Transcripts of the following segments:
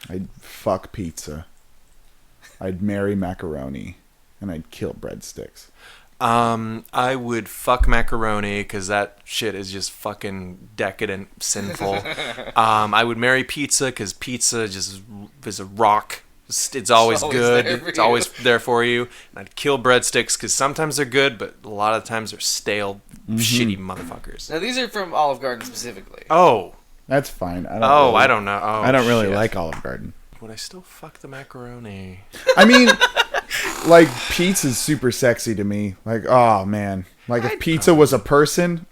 I'd fuck pizza. I'd marry macaroni. And I'd kill breadsticks. I would fuck macaroni because that shit is just fucking decadent, sinful. I would marry pizza because pizza just is a rock. It's always good. It's always there for you. And I'd kill breadsticks because sometimes they're good, but a lot of times they're stale, shitty motherfuckers. Now these are from Olive Garden specifically. Oh, that's fine. I don't know. Oh, I don't really like Olive Garden. Would I still fuck the macaroni? I mean, like, pizza's super sexy to me. Like, oh, man. Like, if pizza was a person,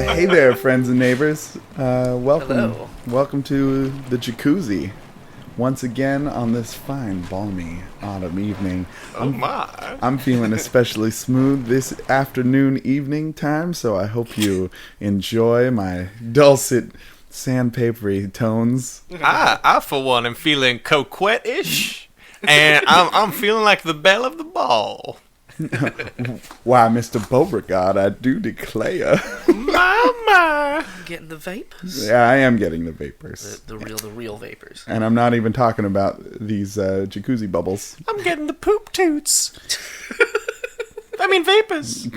hey there, friends and neighbors. Welcome. Hello. Welcome to the jacuzzi. Once again on this fine, balmy autumn evening. I'm feeling especially smooth this afternoon, evening time, so I hope you enjoy my dulcet, sandpapery tones. I for one, am feeling coquette-ish, and I'm feeling like the belle of the ball. Why, Mr. Beauregard, I do declare. Mama! Getting the vapors? Yeah, I am getting the vapors. The real vapors. And I'm not even talking about these jacuzzi bubbles. I'm getting the poop toots. I mean vapors.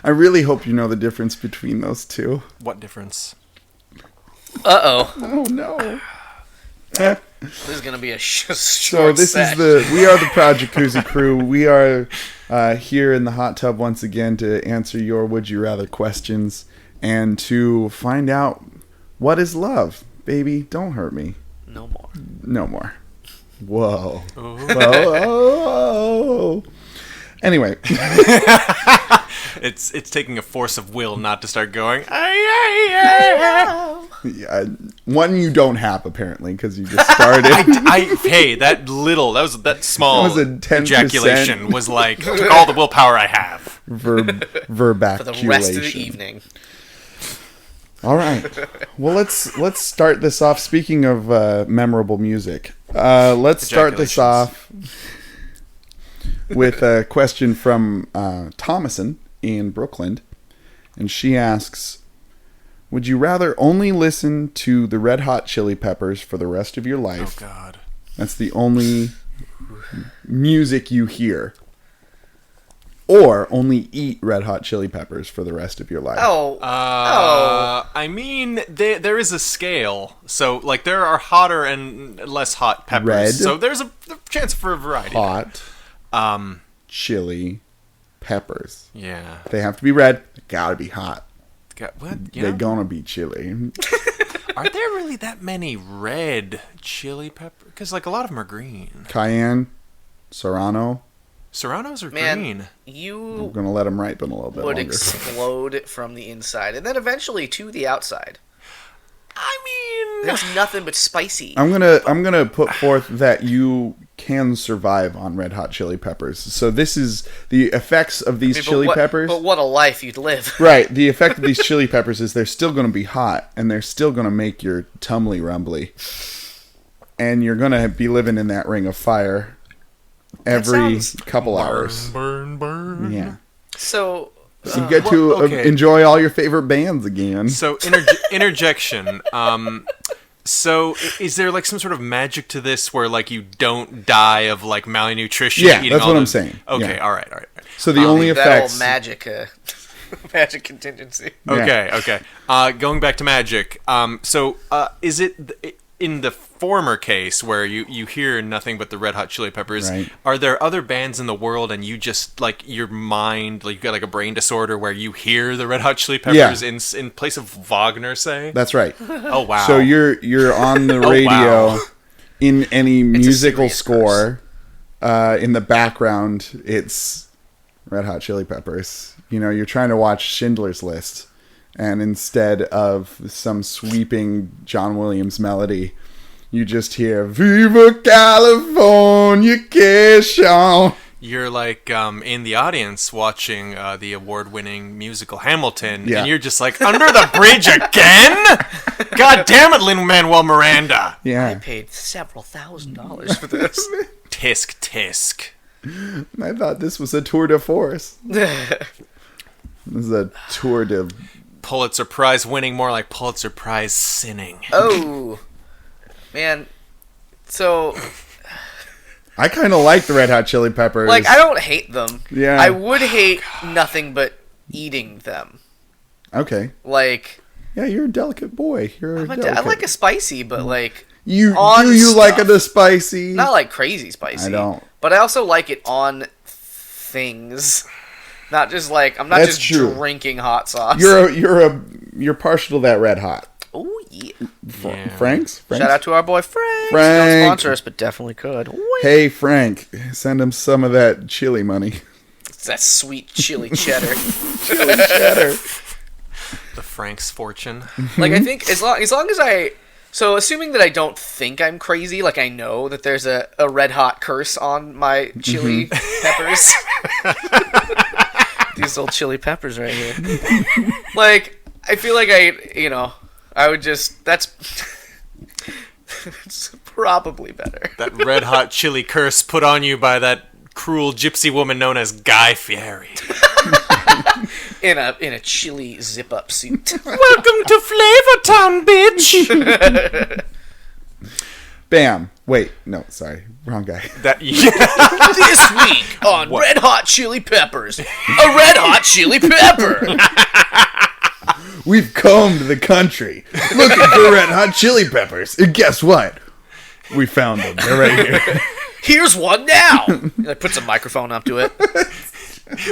I really hope you know the difference between those two. What difference? Uh-oh. Oh, no. This is going to be a short So this set. we are the Proud Jacuzzi crew. We are here in the hot tub once again to answer your Would You Rather questions and to find out what is love. Baby, don't hurt me. No more. No more. Whoa. Whoa. Anyway. It's taking a force of will not to start going. Yeah, one you don't have apparently because you just started. Hey, that small That was a 10% ejaculation was like took all the willpower I have. Verbaculation. For the rest of the evening. All right. Well, let's start this off. Speaking of memorable music, let's start this off with a question from Thomason in Brooklyn, and she asks, would you rather only listen to the Red Hot Chili Peppers for the rest of your life? Oh, God. That's the only music you hear. Or only eat Red Hot Chili Peppers for the rest of your life. I mean, there is a scale. So, like, there are hotter and less hot peppers. Red. So there's a chance for a variety. Hot chili peppers. Yeah. They have to be red. They gotta be hot. What? They're gonna be chili. Are there really that many red chili peppers? Because, like, a lot of them are green. Cayenne, Serrano. Serranos are Man, green. I'm gonna let them ripen a little bit would longer. explode from the inside and then eventually to the outside. I mean, There's nothing but spicy. I'm gonna put forth that you can survive on Red Hot Chili Peppers. So this is the effects of these chili peppers. But what a life you'd live. Right. The effect of these chili peppers is they're still going to be hot, and they're still going to make your tumbly rumbly. And you're going to be living in that ring of fire every couple hours. Burn. Yeah. So you get to enjoy all your favorite bands again. So interjection. So is there like some sort of magic to this where like you don't die of like malnutrition? Yeah, eating that's all what I'm those... saying. Okay, Yeah. all right. So the only that effects. old magic, magic contingency. Okay. Going back to magic. So is it in the former case where you hear nothing but the Red Hot Chili Peppers? Right. Are there other bands in the world and you just like your mind, like you got like a brain disorder where you hear the Red Hot Chili Peppers in place of Wagner, say? That's right. Oh wow. So you're on the radio in any musical score. In the background, it's Red Hot Chili Peppers. You know, you're trying to watch Schindler's List, and instead of some sweeping John Williams melody, you just hear Viva California, Keshawn. You're like in the audience watching the award-winning musical Hamilton, and you're just like, under the bridge again? God damn it, Lin-Manuel Miranda. Yeah. I paid several $1,000s for this. Tisk, tisk. I thought this was a tour de force. This is a tour de... Pulitzer Prize winning, more like Pulitzer Prize sinning. Oh. Man. So... I kind of like the Red Hot Chili Peppers. Like, I don't hate them. Yeah. I would hate nothing but eating them. Okay. Like... Yeah, you're a delicate boy. I like a spicy, but like... You stuff. like it a spicy? Not like crazy spicy. I don't. But I also like it on things. Not just like... I'm not That's just true. drinking hot sauce. You're partial to that Red Hot. Oh, yeah. Frank's? Shout out to our boy Frank. Frank. Don't sponsor us, but definitely could. Wink. Hey, Frank, send him some of that chili money. It's that sweet chili cheddar. Chili cheddar. The Frank's fortune. Like, I think as long as I... So, assuming that I don't think I'm crazy, like I know that there's a red hot curse on my chili peppers. These old chili peppers right here. Like, I feel like I would just... That's... it's probably better. That red hot chili curse put on you by that cruel gypsy woman known as Guy Fieri. In a chili zip-up suit. Welcome to Flavortown, bitch! Bam. Wait, no, sorry. Wrong guy. This week on Red Hot Chili Peppers, a red hot chili pepper. We've combed the country looking for Red Hot Chili Peppers. And guess what? We found them. They're right here. Here's one now. And I put some microphone up to it.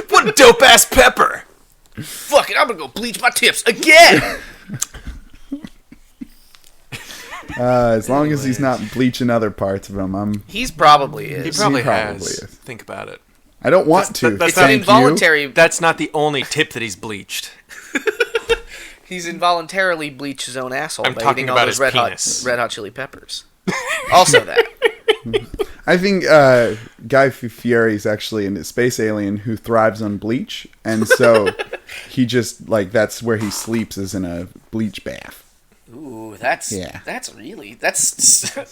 What a dope-ass pepper! Fuck it, I'm gonna go bleach my tips again. As long as he's not bleaching other parts of him, He's probably He is. probably probably has. is. Think about it. I don't want to. that's It's an Thank involuntary. That's not the only tip that he's bleached. He's involuntarily bleached his own asshole I'm by talking eating all about those his penis. red hot chili peppers. Also that. I think Guy Fieri is actually a space alien who thrives on bleach, and so he just that's where he sleeps is in a bleach bath. Ooh, that's Yeah. that's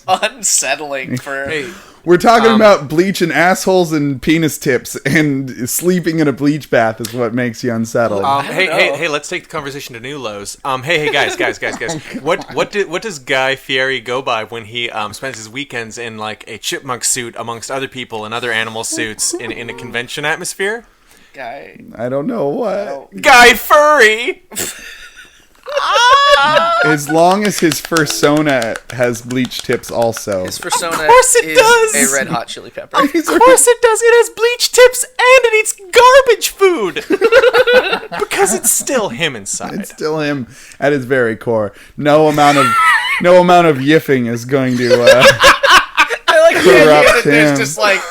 unsettling for. Hey, We're talking about bleach and assholes and penis tips, and sleeping in a bleach bath is what makes you unsettled. hey, let's take the conversation to new lows. Hey, guys. What does Guy Fieri go by when he spends his weekends in like a chipmunk suit amongst other people in other animal suits in a convention atmosphere? Guy. I don't know what. Guy Furry. As long as his fursona has bleach tips also. His persona Of course it is does. a red hot chili pepper. Of course it does. It has bleach tips and it eats garbage food. Because it's still him inside. It's still him at his very core. No amount of yiffing is going to I like the idea that corrupt there's him. just like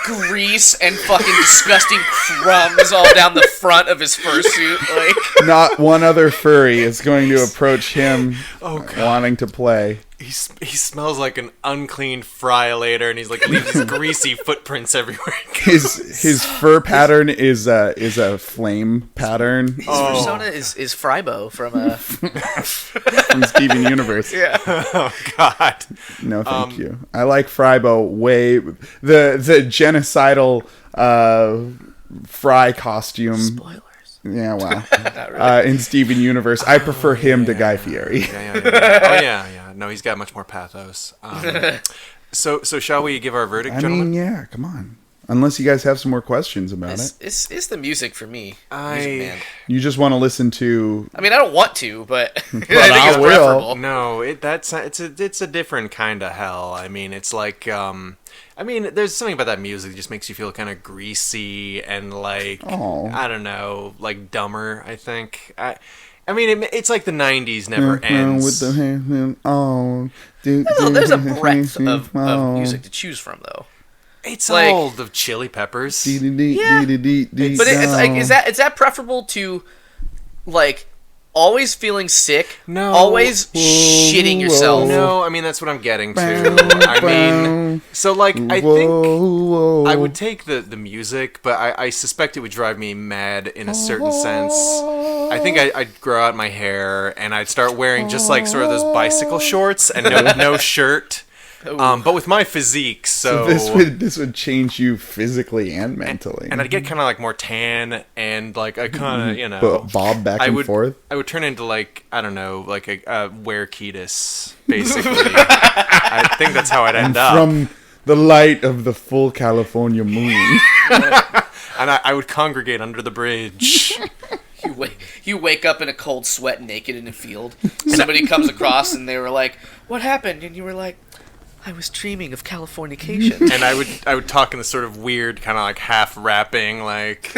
grease and fucking disgusting crumbs all down the front of his fursuit. Like, Not one other furry is going to approach him wanting to play. He smells like an unclean fry later, and he's like leaves his greasy footprints everywhere. His fur pattern is a flame pattern his persona is Frybo from Steven Universe. Yeah. Oh God! No, thank you. I like Frybo way the genocidal Fry costume. Spoilers. Yeah, well, Really. in Steven Universe, I prefer him to Guy Fieri. Yeah. Oh yeah. No, he's got much more pathos. So shall we give our verdict, I gentlemen? mean, yeah, come on. Unless you guys have some more questions about it. It's the music for me. Music Man. You just want to listen to... I mean, I don't want to, but I think I it's will. preferable. No, it's a different kind of hell. I mean, it's like there's something about that music that just makes you feel kind of greasy and like I don't know, like dumber. I think. I mean, it's like the '90s never ends. With the hand on. There's a breadth of music to choose from, though. It's like- all the Chili Peppers. Yeah. But it's like, is that preferable to like always feeling sick, No. always shitting yourself. No, I mean, that's what I'm getting to. I mean, so, like, I think I would take the music, but I suspect it would drive me mad in a certain sense. I think I'd grow out my hair, and I'd start wearing just, like, sort of those bicycle shorts and no shirt. But with my physique, so this would change you physically and mentally. And I'd get kind of like more tan, and like I kind of bob back and forth. I would turn into like, I don't know, like a Wereketus, basically. I think that's how I'd end up. From the light of the full California moon. And I would congregate under the bridge. You wake up in a cold sweat, naked in a field. Somebody comes across, and they were like, "What happened?" And you were like, "I was dreaming of Californication." And I would talk in this sort of weird, kind of like half rapping, like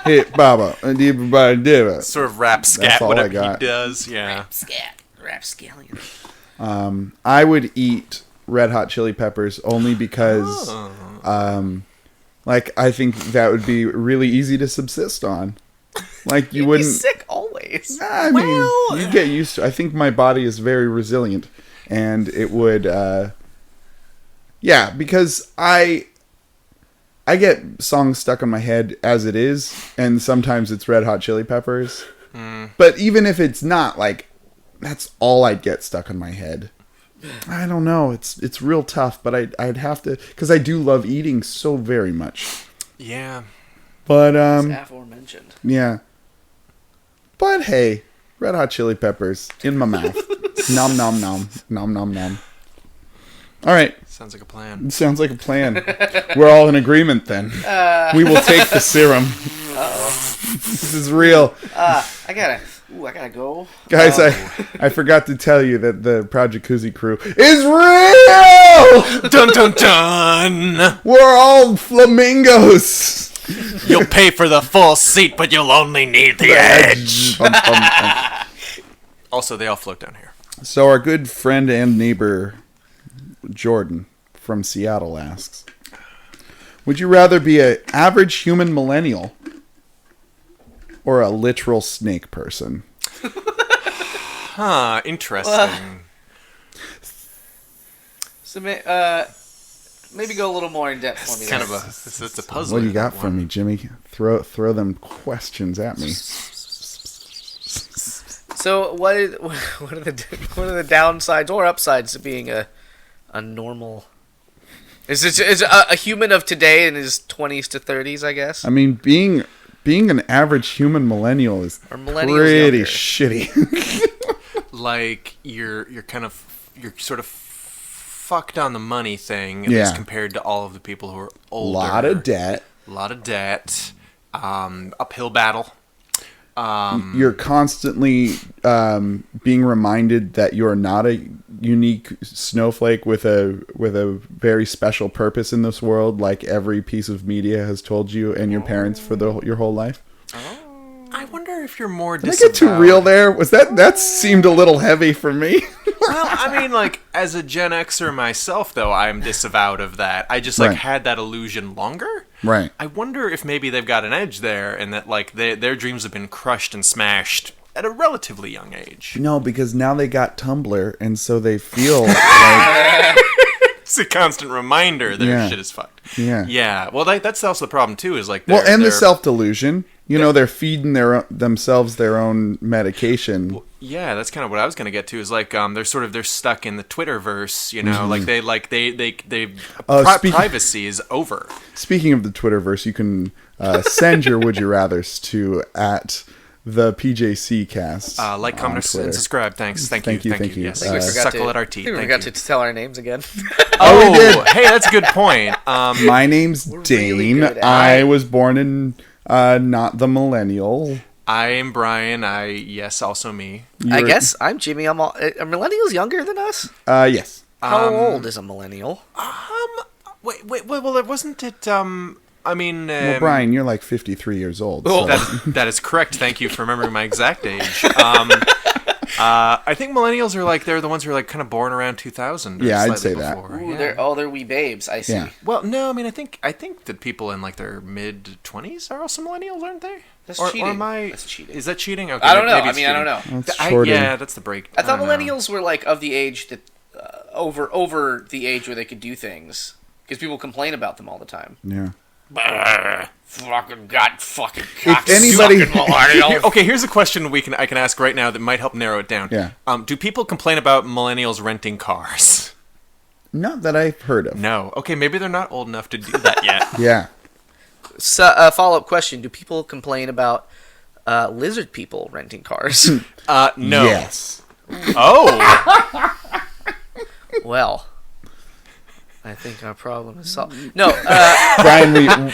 Hey, Baba, and everybody did it. sort of rap scat, whatever he does. Yeah. Rapscallion. I would eat Red Hot Chili Peppers only because, like, I think that would be really easy to subsist on. Like, you wouldn't be sick always. I mean, you get used to. I think my body is very resilient, and it would. Yeah, because I get songs stuck in my head as it is, and sometimes it's Red Hot Chili Peppers. But even if it's not, like, that's all I'd get stuck in my head. I don't know. It's real tough, but I'd have to, because I do love eating so very much. Yeah. But aforementioned. yeah. But hey, Red Hot Chili Peppers in my mouth. Nom nom nom nom nom nom. All right. Sounds like a plan. Sounds like a plan. We're all in agreement then. We will take the serum. This is real. I gotta go. Guys, I forgot to tell you that the Project Koozie crew is real! Dun dun dun! We're all flamingos! You'll pay for the full seat, but you'll only need the edge. Also, they all float down here. So our good friend and neighbor, Jordan, from Seattle asks, would you rather be an average human millennial or a literal snake person? Huh, interesting. So maybe go a little more in depth for me. Kind of it's a puzzle. What do you got for me, Jimmy? Throw them questions at me. So what are the downsides or upsides to being a normal? Is a human of today in his 20s to 30s, I guess? I mean, being an average human millennial is pretty shitty. Like you're sort of fucked on the money thing, at least compared to all of the people who are older. A lot of debt. Uphill battle. You're constantly being reminded that you're not a unique snowflake with a very special purpose in this world, like every piece of media has told you and your parents for your whole life. I wonder if you're more Did I get too real there? Was that seemed a little heavy for me? Well, I mean, like, as a Gen Xer myself, though, I'm disavowed of that. I just, like, had that illusion longer. Right. I wonder if maybe they've got an edge there and that, like, their dreams have been crushed and smashed at a relatively young age. No, because now they got Tumblr, and so they feel like... It's a constant reminder their shit is fucked. Yeah. Yeah. Well, that's also the problem, too, is, like... the self-delusion. You know, they're feeding themselves their own medication. Well, yeah, that's kind of what I was going to get to. Is like they're stuck in the Twitterverse. You know, privacy is over. Speaking of the Twitterverse, you can send your would you rather's to at the PJC cast. Like, comment, and subscribe. Thanks. Thank you. Yes. Suckle at our teeth. I think we forgot to tell our names again. Oh, we did. Hey, that's a good point. My name's Dane. Really I was born in not the millennial. I am Brian. Yes, also me. I guess I'm Jimmy. Are millennials younger than us? Yes. How old is a millennial? Wait. Well, wasn't it? I mean, well, Brian, you're like 53 years old. Oh, so. that is correct. Thank you for remembering my exact age. I think millennials are like they're the ones who are like kind of born around 2000. Yeah, I'd slightly say that. before. Ooh, Yeah. they're wee babes. I see. Yeah. Well, no, I mean, I think that people in like their mid 20s are also millennials, aren't they? That's Or cheating. am I? That's cheating. Is that cheating? Okay, I don't know. maybe I it's mean, I don't cheating. know. That's shorting. Yeah, that's the break. I thought don't know. millennials were like of the age that over the age where they could do things because people complain about them all the time. Yeah. Fucking fucking If anybody, Okay, here's a question I can ask right now that might help narrow it down. Yeah. Do people complain about millennials renting cars? not that I've heard of. No. Okay, maybe they're not old enough to do that yet. Yeah. So, follow-up question: do people complain about lizard people renting cars? No. Yes. Oh. Well, I think our problem is solved. No. Brian,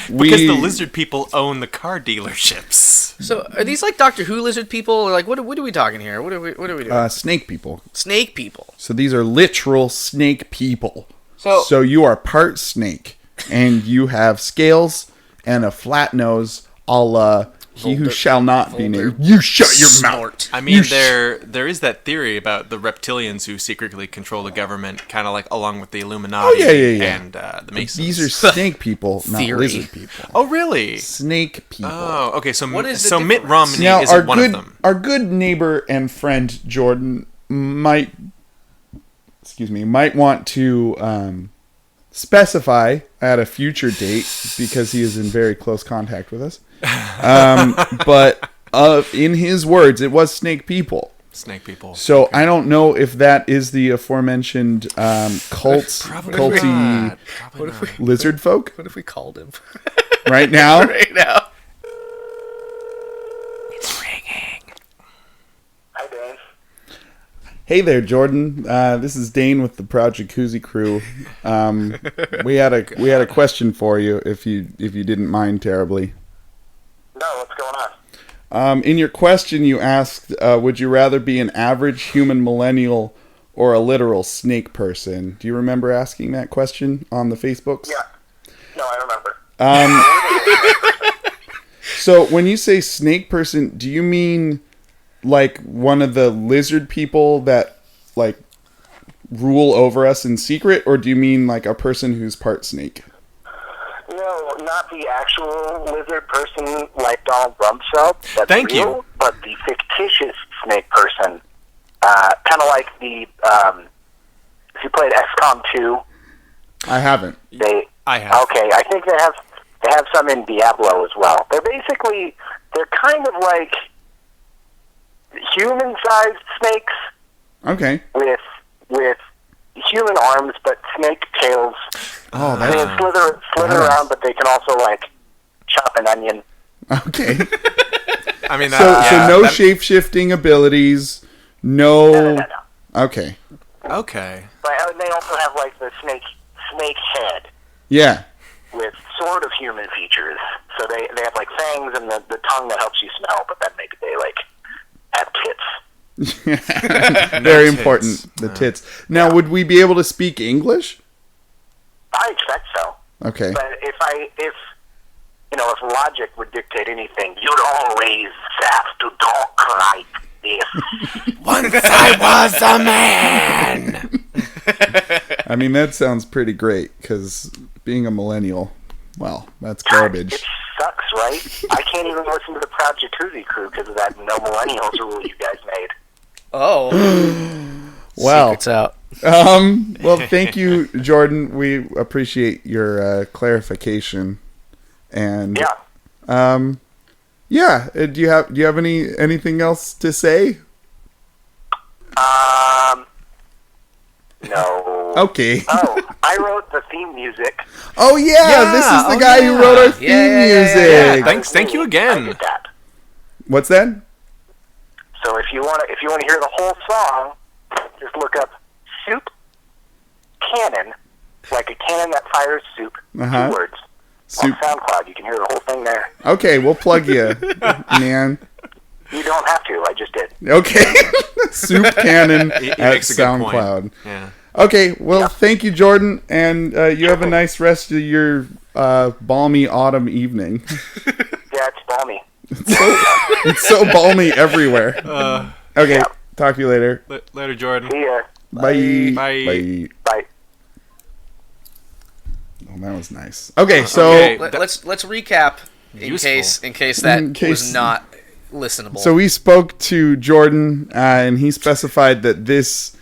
we Because the lizard people own the car dealerships. So are these like Doctor Who lizard people, or like what are we talking here? What are we doing? snake people. Snake people. So these are literal snake people. So- So you are part snake, and you have scales and a flat nose, a la He Who Shall Not Be Named. You shut your mouth. Snort. I mean, there is that theory about the reptilians who secretly control the government, kind of like along with the Illuminati yeah. and the Masons. These are snake people, not Theory. lizard people. Oh, really? Snake people. Oh, okay. So, What is the so Mitt difference? Romney Now, isn't one of them. our good neighbor and friend Jordan might want to specify at a future date because he is in very close contact with us. But in his words, it was snake people. Snake people. So I don't know if that is the aforementioned culty not. Probably not. lizard folk What if we called him right now. right now? It's ringing. Hi, Dave. Hey there, Jordan. This is Dane with the Project Jacuzzi crew. We had a question for you, if you didn't mind terribly. No, what's going on? In your question, you asked, would you rather be an average human millennial or a literal snake person? Do you remember asking that question on the Facebooks? Yeah. No, I remember. So when you say snake person, do you mean like one of the lizard people that like rule over us in secret, or do you mean like a person who's part snake? No, not the actual lizard person like Donald Rumsfeld. That's Thank real, you. But the fictitious snake person, kind of like the if you played XCOM 2, I haven't. I have. Okay, I think they have some in Diablo as well. They're kind of like human-sized snakes Okay. with human arms but snake tails. Oh, They can slither around, but they can also like chop an onion. okay. I mean, So no shape-shifting abilities. No. No. Okay. Okay. But they also have like the snake head Yeah. with sort of human features. So they have like fangs and the tongue that helps you smell, but then maybe they like have tits. Very tits. important. The tits. Now, would we be able to speak English? I expect so. Okay. But if logic would dictate anything, you'd always have to talk like this. Once I was a man. I mean, that sounds pretty great, because being a millennial, well, that's God, garbage. it sucks, right? I can't even listen to the Project Jacuzzi crew because of that no millennials rule you guys made. Oh, Wow. secrets out. Well, thank you, Jordan. We appreciate your clarification. And Yeah. do you have anything else to say? No. Okay. Oh, I wrote the theme music. Oh yeah, this is the guy who wrote our theme music. Thank you again. I did that. What's that? So if you want to hear the whole song, just look up "soup cannon," like a cannon that fires soup. Uh-huh. 2 words. Soup. On SoundCloud, you can hear the whole thing there. Okay, we'll plug you, man. You don't have to. I just did. Okay. Soup Cannon He at makes a good point. SoundCloud. Yeah. Okay, well, thank you, Jordan, and you have a nice rest of your balmy autumn evening. Yeah, it's balmy. It's so balmy everywhere. Okay, Talk to you later. Later, Jordan. See ya. Bye. Bye. Bye. Oh, that was nice. Okay, so Okay. Let's recap in Useful. case that In case- was not listenable. So we spoke to Jordan, and he specified that this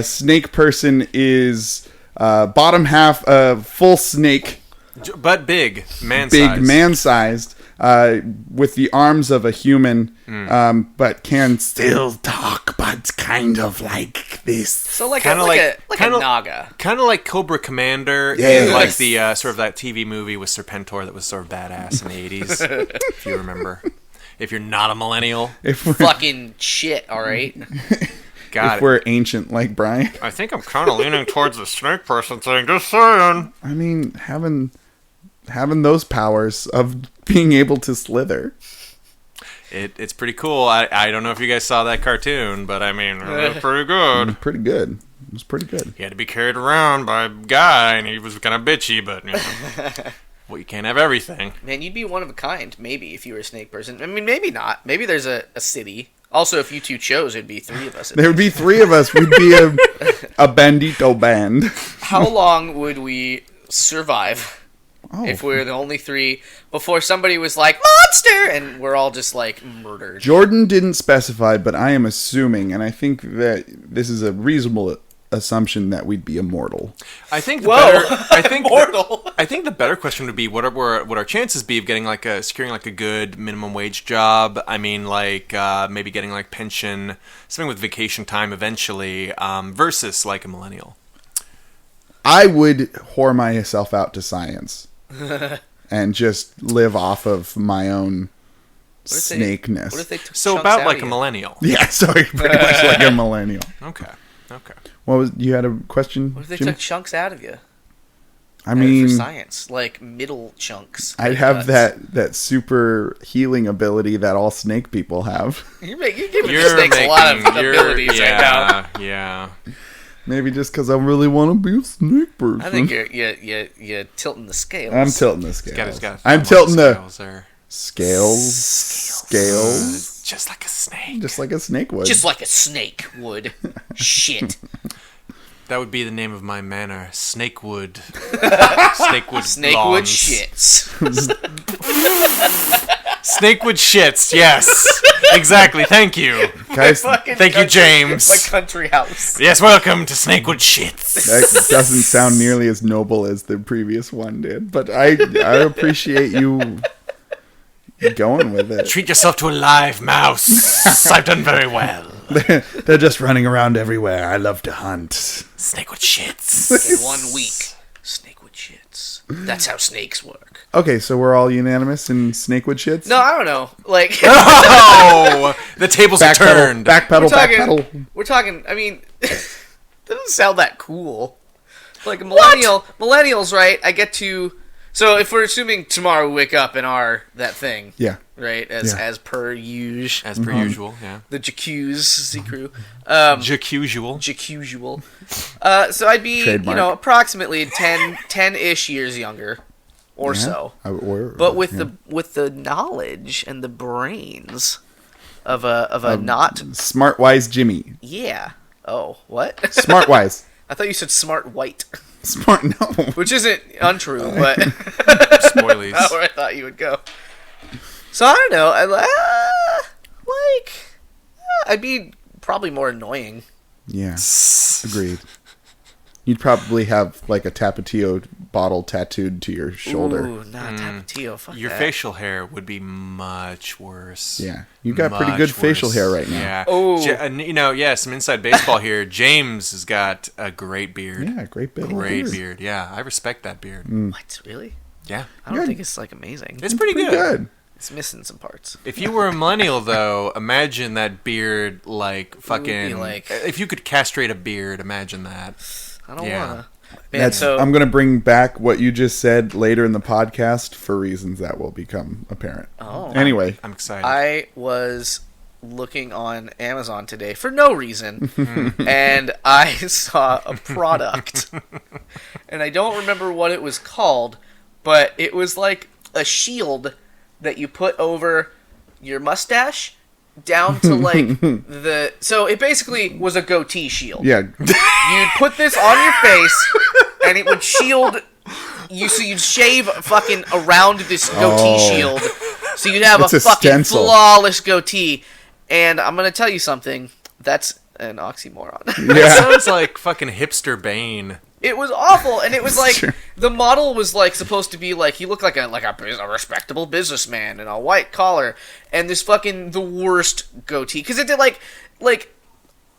snake person is bottom half of full snake, But big, big man-sized. man-sized, with the arms of a human, but can still talk, but kind of like this. So like Kinda a kinda- Naga. Kind of like Cobra Commander Yes. in like the sort of that TV movie with Serpentor that was sort of badass in the 80s, if you remember. If you're not a millennial. If we're, Fucking shit, alright? Got if it. we're ancient like Brian. I think I'm kind of leaning towards the snake person thing, just saying. I mean, having those powers of being able to slither. It's pretty cool. I don't know if you guys saw that cartoon, but I mean, it was pretty good. Pretty good. It was pretty good. He had to be carried around by a guy, and he was kind of bitchy, but, you know. Well, you can't have everything. Man, you'd be one of a kind, maybe, if you were a snake person. I mean, maybe not. Maybe there's a city. Also, if you two chose, it'd be three of us. There would be three of us. We'd be a bandito band. How long would we survive if we were the only three before somebody was like, monster! And we're all just, like, murdered. Jordan didn't specify, but I am assuming, and I think that this is a reasonable assumption, that we'd be immortal. I think the Whoa! better. I think Immortal! I think the better question would be what our chances be of getting securing a good minimum wage job. I mean, maybe getting pension, something with vacation time eventually, versus like a millennial. I would whore myself out to science and just live off of my own snakeness. What if they took So chunks about out like of a you? millennial. Yeah, sorry, pretty much like a millennial. Okay. What was you had a question? What if they Jimmy? took chunks out of you? I mean, For science, like middle chunks. I'd like have nuts. that super healing ability that all snake people have. You're giving the snakes a lot of abilities right now. Yeah. Maybe just because I really want to be a snake person. I think you're tilting the scales. I'm tilting the scales. He's got I'm tilting the scales there. scales. Just like a snake. Just like a snake would. Just like a snake would. Shit. That would be the name of my manor, Snakewood. Snakewood Snakewood lawns. shits. Snakewood shits, yes. Exactly, thank you. Guys, Thank you, James. My country house. Yes, welcome to Snakewood shits. that doesn't sound nearly as noble as the previous one did, but I appreciate you going with it. Treat yourself to a live mouse. I've done very well. They're just running around everywhere. I love to hunt. Snakewood shits. In 1 week. Snakewood shits. That's how snakes work. Okay, so we're all unanimous in snakewood shits? No, I don't know. Like, Oh, the tables are turned. Backpedal, backpedal. we're talking, I mean, it doesn't sound that cool. Like, millennials, right? I get to, so if we're assuming tomorrow we wake up and are that thing, Yeah. right? Yeah. As per usual. As per usual, yeah. The Jacuzzi crew. Jacusual. Jacusual. So I'd be, Trademark. approximately 10-ish years younger. Or Yeah. so. But With the knowledge and the brains of a not Smart Wise Jimmy. yeah. Oh, what? Smart Wise. I thought you said smart white, Smart, no. which isn't untrue, but Spoilies. that's where I thought you would go. So I don't know. I'd be probably more annoying. Yeah. Agreed. You'd probably have like a Tapatio bottle tattooed to your shoulder. Ooh, not Tapatio. Fuck Your that. facial hair would be much worse. Yeah. You got pretty Much good facial worse. hair right now. Yeah. Oh. And some inside baseball here. James has got a great beard. Yeah, great big Great beard. beard. Yeah, I respect that beard. What? Really? Yeah. I don't Good. think it's like amazing. It's pretty Pretty good. good. It's missing some parts. If you were a millennial, though, imagine that beard, fucking... like- if you could castrate a beard, imagine that. I don't Yeah. wanna. Man, I'm going to bring back what you just said later in the podcast for reasons that will become apparent. Oh. Anyway, I'm excited. I was looking on Amazon today for no reason, and I saw a product, and I don't remember what it was called, but it was like a shield that you put over your mustache, down to like so it basically was a goatee shield. Yeah. You'd put this on your face, and it would shield you. So you'd shave fucking around this goatee shield, so you'd have It's a a fucking stencil. flawless goatee. And I'm gonna tell you something. That's an oxymoron. It Yeah. sounds like fucking hipster Bane. It was awful, and it was like Sure. the model was like supposed to be like he looked like a respectable businessman in a white collar, and this fucking the worst goatee because it did like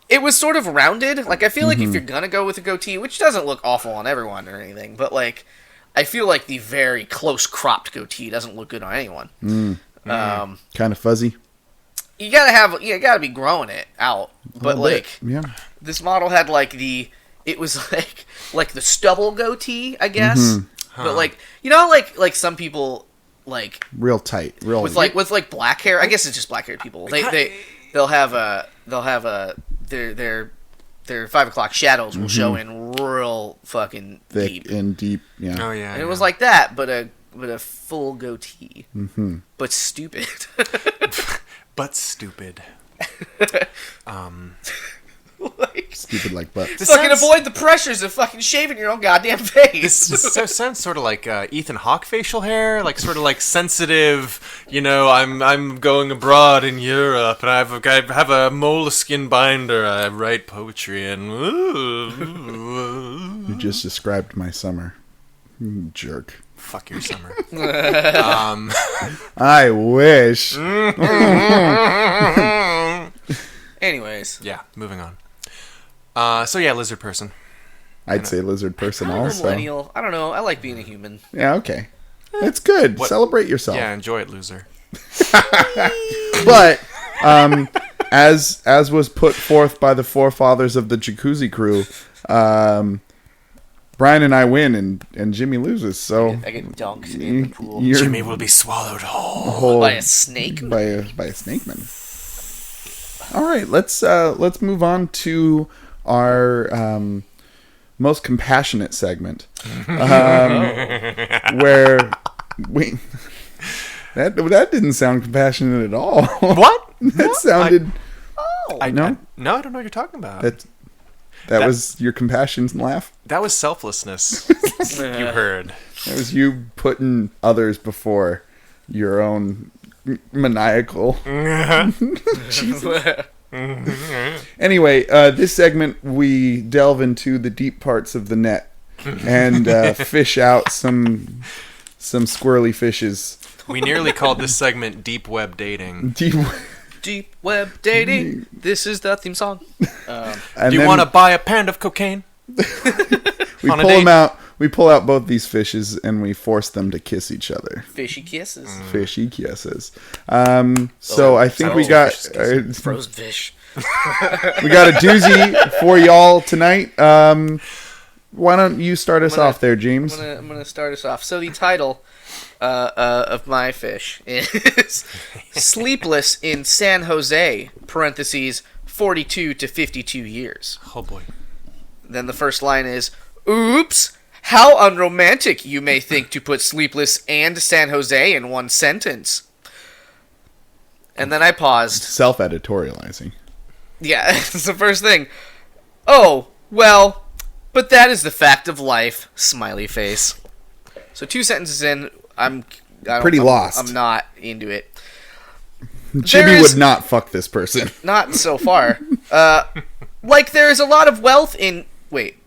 it was sort of rounded. Like I feel like if you're gonna go with a goatee, which doesn't look awful on everyone or anything, but like I feel like the very close cropped goatee doesn't look good on anyone. Kind of fuzzy. You gotta be growing it out, but A little like bit. Yeah. this model had like it was like the stubble goatee, I guess. But like you know like some people like Real tight. Real. with like black hair. I guess it's just black haired people. They'll have their 5 o'clock shadows will show in real fucking thick deep. and deep. Yeah. Oh yeah. And it was like that, but a full goatee, but stupid. but stupid. Like, Stupid like butt. This fucking sounds- avoid the pressures of fucking shaving your own goddamn face. This sounds sort of like Ethan Hawke facial hair, like sort of like sensitive. You know, I'm going abroad in Europe, and I have a moleskin binder. I write poetry, and You just described my summer. You jerk. fuck your summer. I wish. Anyways, Yeah, moving on. So yeah, lizard person. I'd say lizard person I'm a also. millennial. I don't know. I like being a human. Yeah, okay. It's good. What- Celebrate yourself. Yeah, enjoy it, loser. But as was put forth by the forefathers of the Jacuzzi crew, Brian and I win and Jimmy loses. So I get dunked in the pool you're Jimmy will be swallowed whole. whole by a snake. by a snake man. All right, let's move on to our most compassionate segment, where we that didn't sound compassionate at all. What? That sounded I No? I don't know what you're talking about. that was your compassion laugh. That was selflessness. You heard. That was you putting others before your own maniacal. Anyway, this segment we delve into the deep parts of the net and fish out some squirrely fishes. We nearly called this segment Deep Web Dating. Deep web dating. This is the theme song. And Do you then want to buy a pound of cocaine? we on a pull date? them out. We pull out both these fishes and we force them to kiss each other. Fishy kisses. Fishy kisses. So I think we got Frozen fish. we got a doozy for y'all tonight. Why don't you start us off there, James? I'm gonna start us off. So the title of my fish is "Sleepless in San Jose." (Parentheses 42 to 52 years). Oh boy. Then the first line is, "Oops, how unromantic you may think to put sleepless and San Jose in one sentence." And then I paused. Self-editorializing. Yeah, it's the first thing. Oh, well, but that is the fact of life. Smiley face. So 2 sentences in, I'm Pretty lost. I'm not into it. Jimmy There is- would not fuck this person. Not so far. Like there is a lot of wealth in. Wait.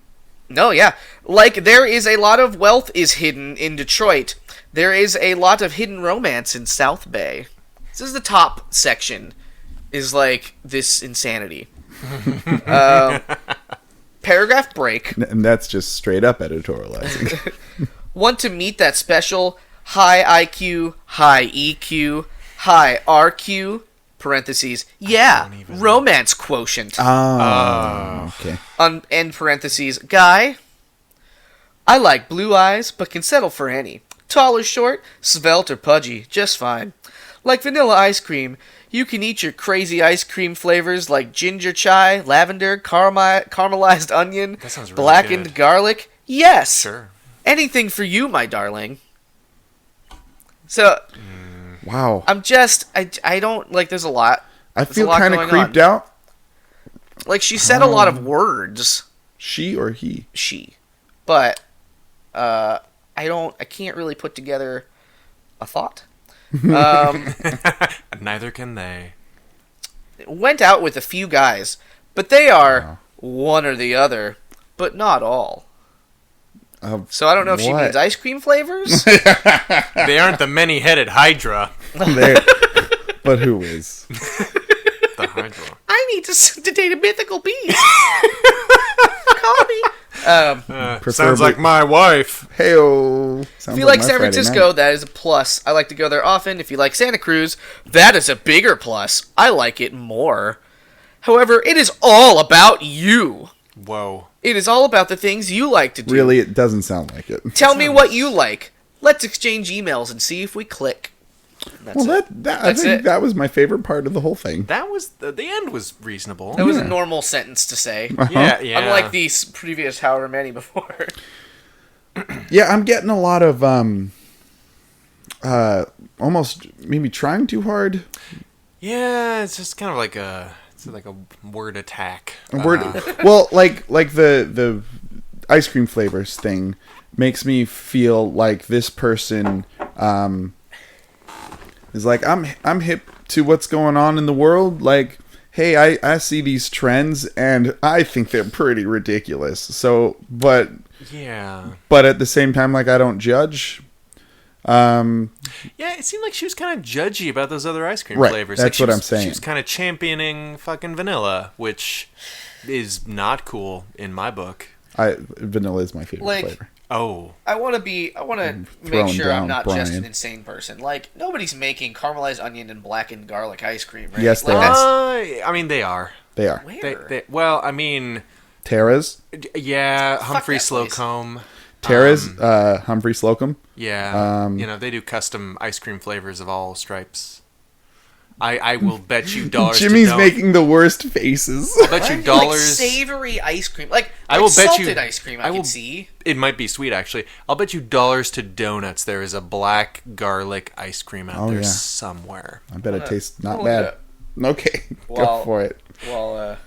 No, yeah. Like there is a lot of wealth is hidden in Detroit. There is a lot of hidden romance in South Bay. This is the top section. Is like this insanity. Paragraph break. And that's just straight up editorializing. Want to meet that special high IQ, high EQ, high RQ, parentheses, yeah, romance quotient, Okay. end parentheses, guy. I like blue eyes, but can settle for any. Tall or short, svelte or pudgy, just fine. Like vanilla ice cream, you can eat your crazy ice cream flavors like ginger chai, lavender, caramelized onion, That sounds really blackened good. garlic. Yes! Sure. Anything for you, my darling. So, Wow. I'm just, I don't, like, there's a lot I feel lot kind of going creeped on. out. Like, she said a lot of words. She or he? She. But, I can't really put together a thought. Neither can they. Went out with a few guys, but they are one or the other, but not all. So I don't know if she means ice cream flavors. They aren't the many-headed Hydra. But who is? The Hydra. I need to date a mythical beast. Call me. Sounds like my wife. Heyo. If you like San Francisco, that is a plus. I like to go there often. If you like Santa Cruz, that is a bigger plus. I like it more. However, it is all about you. Whoa. It is all about the things you like to do. Really, it doesn't sound like it. Tell me what you like. Let's exchange emails and see if we click. That's I That's think it. that was my favorite part of the whole thing. That was the end was reasonable. That was a normal sentence to say. Yeah. Unlike the previous however many before. Yeah, I'm getting a lot of almost maybe trying too hard. Yeah, it's just kind of like a word attack. Well, like the ice cream flavors thing makes me feel like this person is like, I'm hip to what's going on in the world. Like, hey, I see these trends and I think they're pretty ridiculous. So, but at the same time, like, I don't judge. Yeah, it seemed like she was kind of judgy about those other ice cream flavors. That's like what I'm saying. She was kind of championing fucking vanilla, which is not cool in my book. Vanilla is my favorite flavor. Oh, I want to make sure I'm not just an insane person. Like, nobody's making caramelized onion and blackened garlic ice cream, right? Yes, they are. I mean, they are. They are. Where? Well, I mean, Tara's. Yeah, Fuck Humphrey that place. Slocombe. Tara's, Humphrey Slocombe. Yeah, they do custom ice cream flavors of all stripes. I will bet you dollars. Jimmy's making the worst faces. I'll bet you dollars. Like savory ice cream, like I will bet salted you ice cream. I can see. It might be sweet, actually. I'll bet you dollars to donuts. There is a black garlic ice cream out there somewhere. I bet it tastes not bad. Okay, Well, go for it. Well,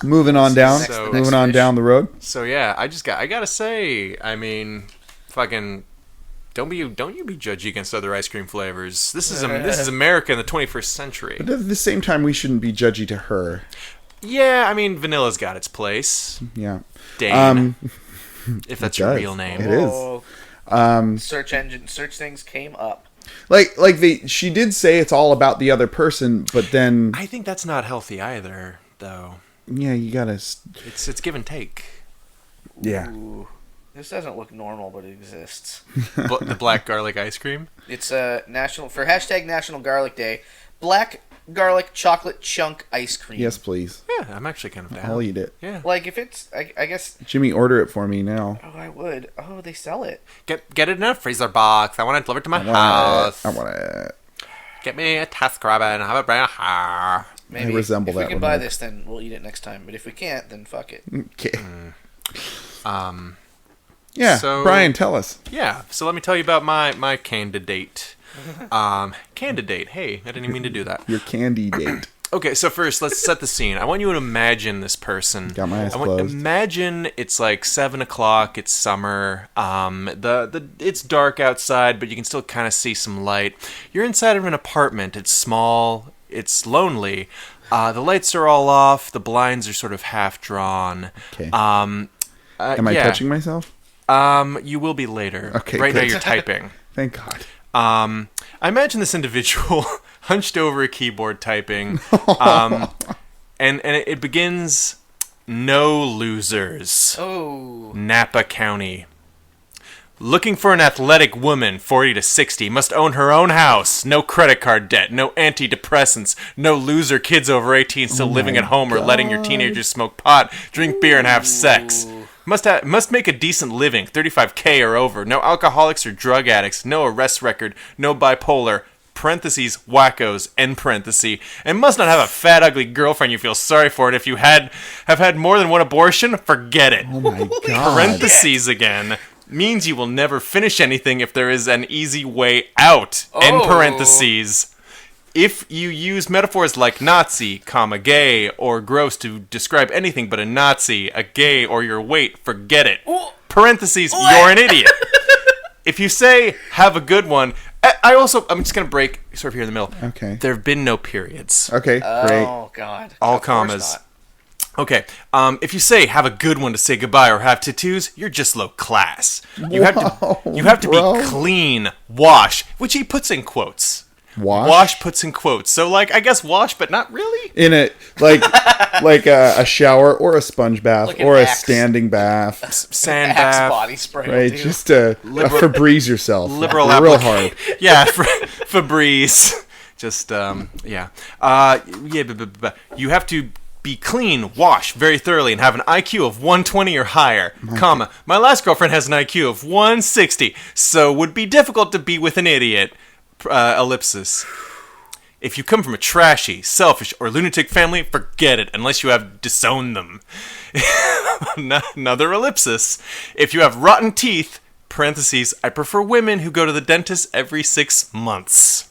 Moving on down the road. So yeah, I gotta say, I mean, fucking. Don't you be judgy against other ice cream flavors. This is America in the 21st century. But at the same time, we shouldn't be judgy to her. Yeah, I mean, vanilla's got its place. Yeah. Dane, if that's your real name. It is. Search things came up. She did say it's all about the other person, but then I think that's not healthy either, though. Yeah, you gotta. It's give and take. Yeah. Ooh. This doesn't look normal, but it exists. The black garlic ice cream? It's national for National Garlic Day. Black garlic chocolate chunk ice cream. Yes, please. Yeah, I'm actually kind of down. I'll eat it. Yeah. Like, if it's, I guess. Jimmy, order it for me now. Oh, I would. Oh, they sell it. Get it in a freezer box. I want it delivered to my house. I want it. Get me a TaskRabbit and have a brown hair. Maybe. I resemble if that we can one buy more. this, then we'll eat it next time. But if we can't, then fuck it. Okay. Yeah, so, Brian, tell us. Yeah, so let me tell you about my candidate. Candidate. Hey, I didn't even mean to do that. Your candy date. Okay, so first, let's set the scene. I want you to imagine this person. Got my eyes closed. Imagine it's like 7 o'clock. It's summer. It's dark outside, but you can still kind of see some light. You're inside of an apartment. It's small. It's lonely. The lights are all off. The blinds are sort of half drawn. Okay. Am I touching myself? You will be later. Okay. Right good. now, you're typing. Thank God. I imagine this individual hunched over a keyboard typing, and it begins, "No losers. Oh. Napa County. Looking for an athletic woman, 40 to 60, must own her own house, no credit card debt, no antidepressants, no loser kids over 18 still living at home or letting your teenagers smoke pot, drink beer, and have sex. Must make a decent living, 35K or over, no alcoholics or drug addicts, no arrest record, no bipolar, parentheses, wackos, end parenthesis, and must not have a fat, ugly girlfriend you feel sorry for, and if you have had more than one abortion, forget it. Oh my God. Parentheses again. Means you will never finish anything if there is an easy way out. End parentheses. If you use metaphors like Nazi, comma, gay, or gross to describe anything but a Nazi, a gay, or your weight, forget it. Parentheses, you're an idiot. If you say, have a good one, I'm just going to break sort of here in the middle. Okay. There have been no periods. Okay, great. Oh, God. All Of course commas. not. Okay. If you say, have a good one to say goodbye or have tattoos, you're just low class. You have to bro. be clean, wash, which he puts in quotes. Wash puts in quotes. So, like, I guess wash, but not really. In it, like a shower or a sponge bath Like an or a Axe. standing bath. Sand Axe bath. body spray. Right, Dude. just a Febreze yourself. Liberal real applica- hard. Yeah, Febreze. Just, yeah. You have to be clean, wash very thoroughly, and have an IQ of 120 or higher, comma. My last girlfriend has an IQ of 160, so would be difficult to be with an idiot, ellipsis. If you come from a trashy, selfish, or lunatic family, forget it, unless you have disowned them. Another ellipsis. If you have rotten teeth, parentheses, I prefer women who go to the dentist every 6 months.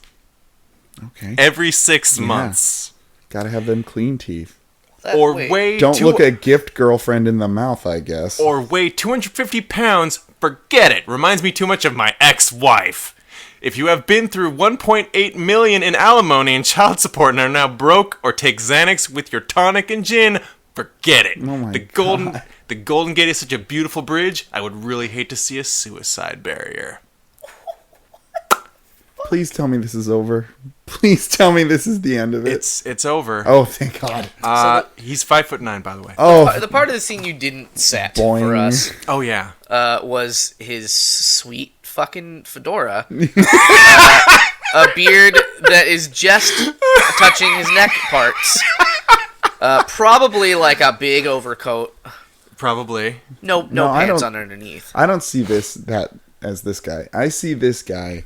Okay. Every 6 months. Gotta have them clean teeth. Or Wait. weigh Don't look a gift girlfriend in the mouth, I guess. or weigh 250 pounds, forget it. Reminds me too much of my ex-wife. If you have been through $1.8 million in alimony and child support and are now broke or take Xanax with your tonic and gin, forget it. Oh my The Golden Gate is such a beautiful bridge, I would really hate to see a suicide barrier. Please tell me this is over. Please tell me this is the end of it. It's over. Oh, thank God. He's 5'9", by the way. Oh, The part of the scene you didn't set Boing. for us Oh yeah. was his sweet fucking fedora. A beard that is just touching his neck parts. Probably like a big overcoat. Probably. No I pants don't- underneath. I don't see as this guy. I see this guy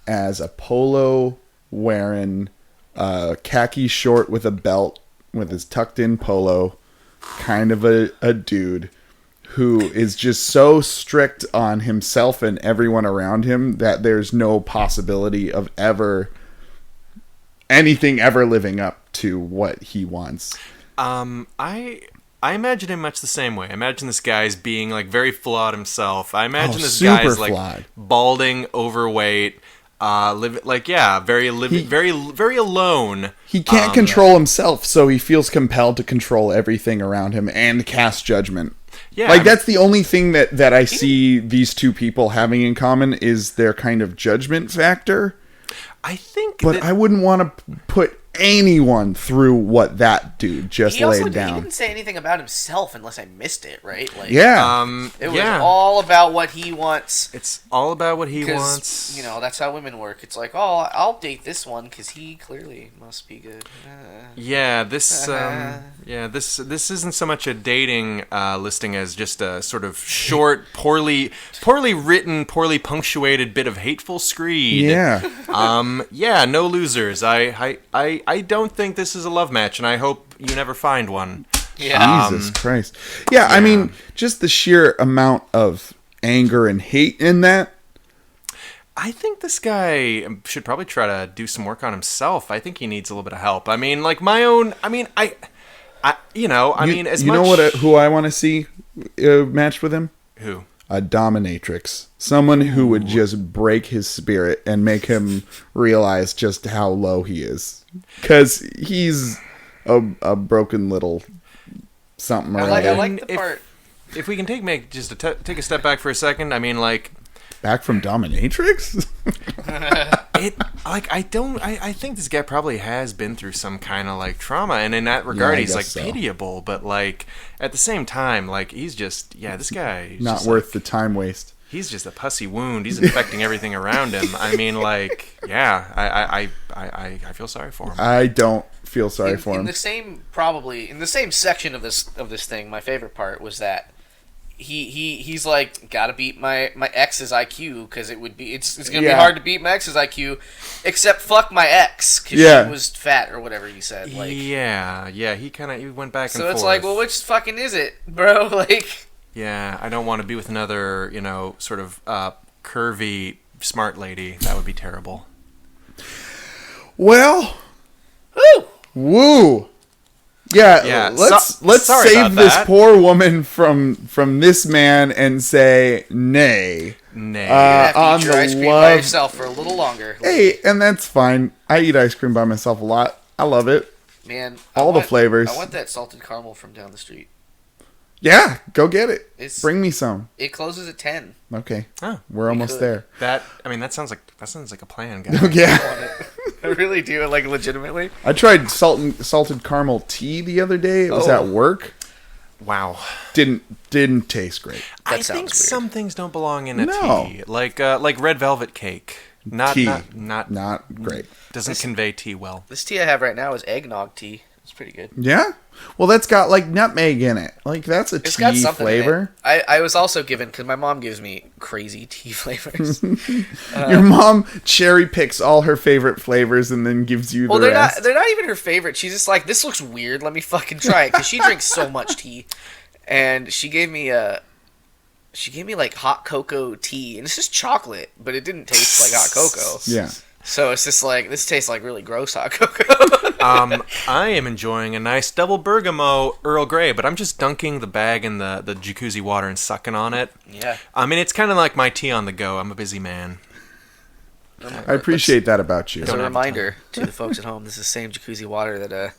as a polo wearing khaki short with a belt with his tucked in polo, kind of a dude who is just so strict on himself and everyone around him that there's no possibility of anything ever living up to what he wants. I imagine him much the same way. I imagine this guy's being like very flawed himself. I imagine this super guy's like flawed. balding, overweight, very alone. He can't control himself, so he feels compelled to control everything around him and cast judgment. Yeah, Like, that's the only thing that I see these two people having in common is their kind of judgment factor. I think But that, I wouldn't want to put anyone through what that dude just He laid down. He didn't say anything about himself unless I missed it, right? Like, Yeah. it was yeah. all about what he wants. It's all about what he 'Cause, wants. you know, that's how women work. It's like, oh, I'll date this one because he clearly must be good. Yeah, this isn't so much a dating listing as just a sort of short, poorly written, poorly punctuated bit of hateful screed. yeah. Yeah, no losers. I don't think this is a love match, and I hope you never find one. Yeah. Jesus Christ. Yeah, I mean, just the sheer amount of anger and hate in that. I think this guy should probably try to do some work on himself. I think he needs a little bit of help. I mean, like my own. I mean, You much. know who I want to see matched with him? Who? A dominatrix. Someone who would just break his spirit and make him realize just how low he is. Because he's a broken little something or I other. like the part. If we can take a step back for a second. I mean, like. Back from dominatrix? I think this guy probably has been through some kind of like trauma, and in that regard, I he's like guess so. pitiable. But like at the same time, like he's just this guy is Not just, worth like, the time waste. He's just a pussy wound. He's infecting everything around him. I mean, like I feel sorry for him. I don't feel sorry for in him. the same section of this thing, my favorite part was that he's like, gotta beat my ex's IQ because it's gonna be hard to beat my ex's IQ, except fuck my ex because she was fat or whatever he said. Like, he went back and forth. so it's like, well, which fucking is it, bro? Like, yeah, I don't want to be with another sort of curvy smart lady. That would be terrible. Well, Woo! woo. Yeah, Yeah, let's sorry save about this that. poor woman from this man and say nay. Nay. You have to on eat your the ice cream by love- yourself for a little longer. Hey, and that's fine. I eat ice cream by myself a lot. I love it. Man, All the flavors. I want that salted caramel from down the street. Yeah, go get it. It's- Bring me some. It closes at 10. Okay, Oh, we're almost could. there. that sounds like a plan, guys. Yeah, I really do, like, legitimately. I tried salted caramel tea the other day. It was Oh. at work. Wow. Didn't taste great. I sounds think weird. some things don't belong in a No. tea, like red velvet cake. Tea. Not Great. doesn't convey tea well. This tea I have right now is eggnog tea. It's pretty good. Yeah. Well, that's got like nutmeg in it. Like that's a It's got tea something flavor. in it. I was also given, because my mom gives me crazy tea flavors. Your mom cherry picks all her favorite flavors and then gives you Well, the they're rest. not even her favorite. She's just like, this looks weird. Let me fucking try it, because she drinks so much tea. And she gave me like hot cocoa tea, and it's just chocolate, but it didn't taste like hot cocoa. Yeah. So it's just like, this tastes like really gross hot cocoa. I am enjoying a nice double bergamot Earl Grey, but I'm just dunking the bag in the jacuzzi water and sucking on it. Yeah. I mean, it's kind of like my tea on the go. I'm a busy man. I appreciate that about you. As a Don't have reminder to the folks at home, this is the same jacuzzi water that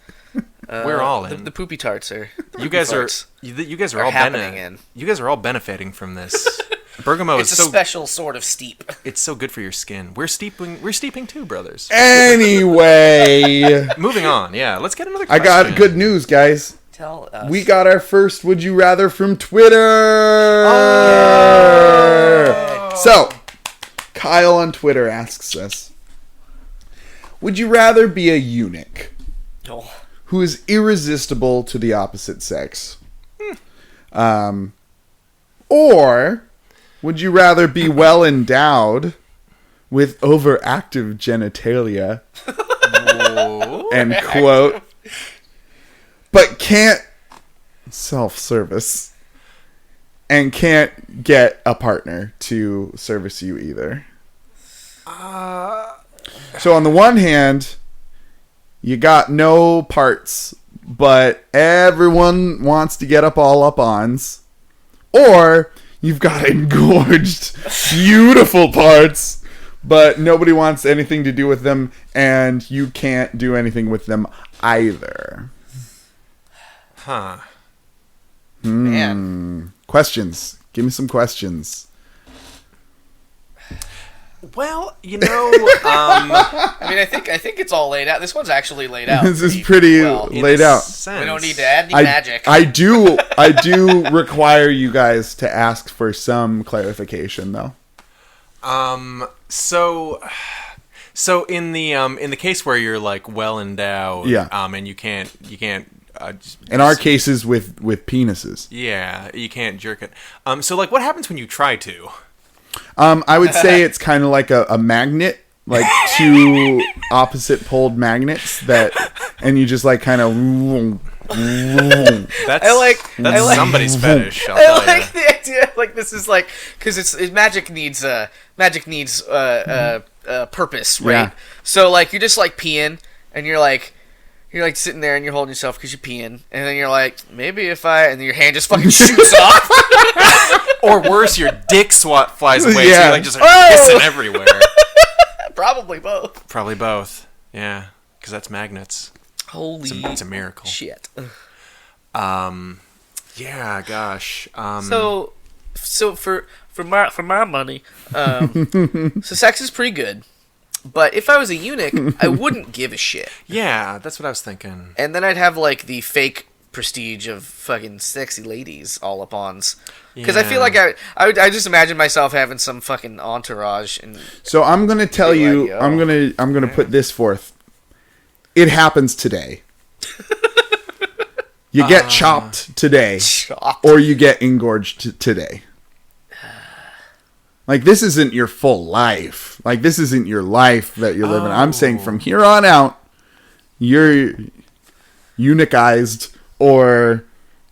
We're all in. the poopy tarts are. You guys are farts you guys are are all happening in. You guys are all benefiting from this. Bergamot It's is a so special sort of steep. it's so good for your skin. We're steeping too, brothers. Anyway, Moving on. Yeah, let's get another I question. got good news, guys. Tell us. We got our first Would You Rather from Twitter. So, Kyle on Twitter asks us, would you rather be a eunuch Oh. who is irresistible to the opposite sex? Or would you rather be well endowed with overactive genitalia and quote, but can't self-service and can't get a partner to service you either? So on the one hand, you got no parts, but everyone wants to get all up-ons. Or you've got engorged, beautiful parts, but nobody wants anything to do with them, and you can't do anything with them either. Huh. Man. Questions. Give me some questions. Well, you know, I mean, I think it's all laid out. This one's actually laid out. This is pretty well. in laid a out. sense, We don't need to add any magic. I do require you guys to ask for some clarification, though. So in the case where you're like well endowed, Yeah. and you can't In our cases with penises. yeah, you can't jerk it. So like, what happens when you try to? I would say it's kind of like a magnet, like two opposite poled magnets and you just like kind of. That's I like somebody's fetish. I'll I tell like you. the idea. Like, this is like, because magic needs purpose, right? Yeah. So like, you're just like peeing, and you're like sitting there and you're holding yourself because you're peeing, and then you're like, maybe if I, and then your hand just fucking shoots off. Or worse, your dick flies away. So Yeah. you're like just Oh! pissing everywhere. Probably both. Probably both. Yeah, because that's magnets. Holy It's a miracle. shit. Yeah, gosh. So for my money, so sex is pretty good. But if I was a eunuch, I wouldn't give a shit. Yeah, that's what I was thinking. And then I'd have like the fake prestige of fucking sexy ladies all upons. Because I feel like I just imagine myself having some fucking entourage. And So I'm gonna tell Be you, like, yo. I'm gonna put this forth. It happens today. You get chopped today, chopped. or you get engorged today. Like, this isn't your full life. Like, this isn't your life that you're living. I'm saying from here on out, you're eunuchized or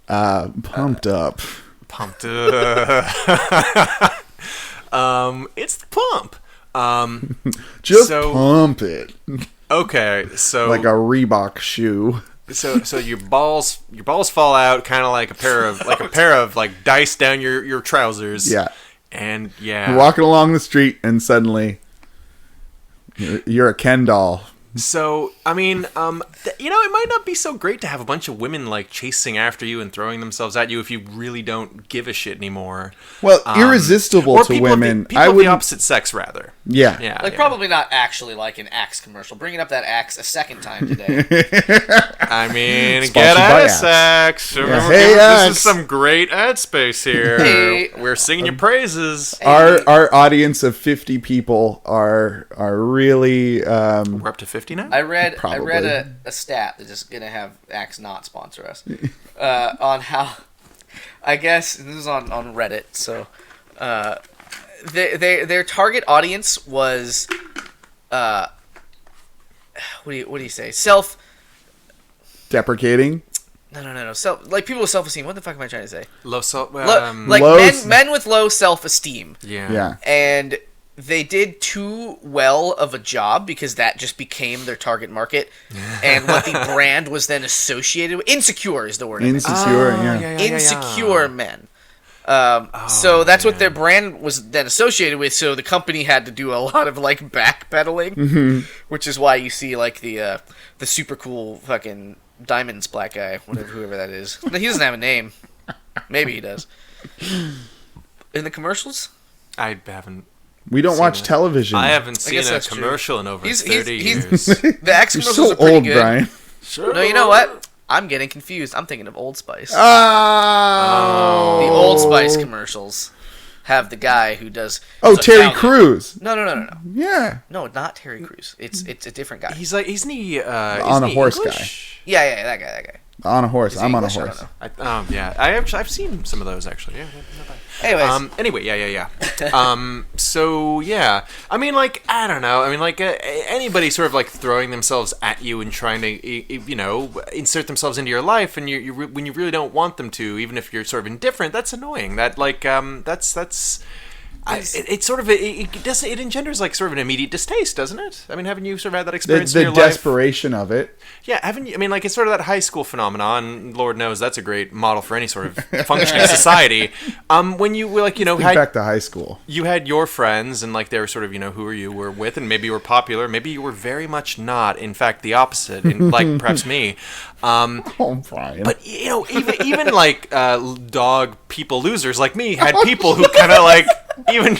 pumped up. Pumped. It's the pump. Just so- pump it. Okay, so like a Reebok shoe. So your balls fall out, kind of like a pair of like dice down your trousers. Yeah. And yeah, You're walking along the street and suddenly you're a Ken doll. So, I mean, it might not be so great to have a bunch of women, like, chasing after you and throwing themselves at you if you really don't give a shit anymore. Well, irresistible to women. People of the opposite sex, rather. Yeah. Like, probably not actually like an Axe commercial. Bringing up that Axe a second time today. I mean, Sponsored get by out of Axe. sex. Yeah. Hey, this Axe. is some great ad space here. Hey. We're singing your praises. Our audience of 50 people are really... We're up to 50 now? I read Probably. a stat that's just gonna have Axe not sponsor us on how, I guess this is on Reddit. So, their target audience was, what do you say? deprecating. No. Like people with self-esteem. What the fuck am I trying to say? Low self... Like low men with low self-esteem. Yeah. And they did too well of a job because that just became their target market, and what the brand was then associated with. Insecure is the word. Insecure, yeah. Insecure men. So that's what their brand was then associated with. So the company had to do a lot of like backpedaling, which is why you see like the super cool fucking Diamonds black guy, whoever that is. He doesn't have a name. Maybe he does. In the commercials, I haven't. We don't watch television. I haven't seen guess a that's commercial in over 30 he's- years. the Axe You're commercials so are pretty old, good. Brian. Sure. No, you know what? I'm getting confused. I'm thinking of Old Spice. Oh. The Old Spice commercials have the guy who does. Oh, who's Terry Italian. Crews. No. Yeah. No, not Terry Crews. It's a different guy. He's like, isn't he On a horse English? Yeah, that guy. On a horse. Is he I'm on a English? I don't horse. know. Yeah. I've seen some of those actually. Yeah. Not bad. Anyways, Anyway, yeah. So yeah, I mean, like, I don't know. I mean, like, anybody sort of like throwing themselves at you and trying to, insert themselves into your life, and when you really don't want them to, even if you're sort of indifferent, that's annoying. That like, that's. It engenders like sort of an immediate distaste, doesn't it? I mean, haven't you sort of had that experience in The your life? desperation of it. Yeah, haven't you? I mean, like, it's sort of that high school phenomenon. Lord knows that's a great model for any sort of functioning society. When you were like, Think back to high school. you had your friends, and like they were sort of, who you were with, and maybe you were popular, maybe you were very much not. In fact, the opposite, like perhaps me. Oh, Brian. But even like dog people losers like me had people who kind of like even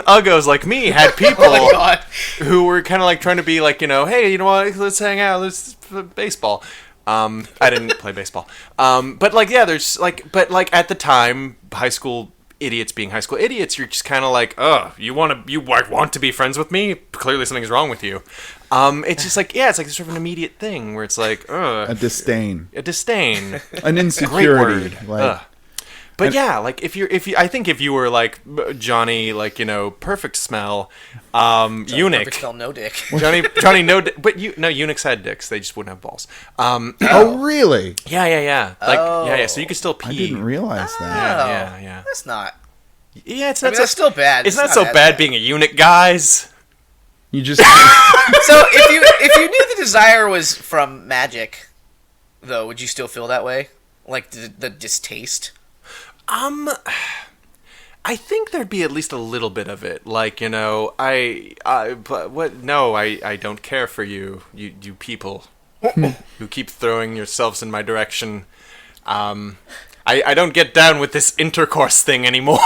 uggos like me had people oh my God. who were kind of like trying to be like, hey, you know what, let's hang out, let's play baseball. I didn't play baseball. But like, yeah, there's like, but like at the time, high school idiots being high school idiots, you're just kind of like, you want to be friends with me? Clearly something's wrong with you. It's just like, yeah, it's like sort of an immediate thing where it's like, a disdain. An An insecurity. Great word. Like, But yeah, like if I think if you were like Johnny, like perfect smell, eunuch, perfect spell, no dick. Johnny no, but eunuchs had dicks, they just wouldn't have balls. oh, really? Yeah, like yeah, so you could still pee. I didn't realize that. Yeah. That's not. Yeah, it's not. That's still bad. It's not so bad being a eunuch, guys. You just... So if you knew the desire was from magic, though, would you still feel that way? Like the distaste? I think there'd be at least a little bit of it. Like, but what? No, I don't care for you people who keep throwing yourselves in my direction. I don't get down with this intercourse thing anymore.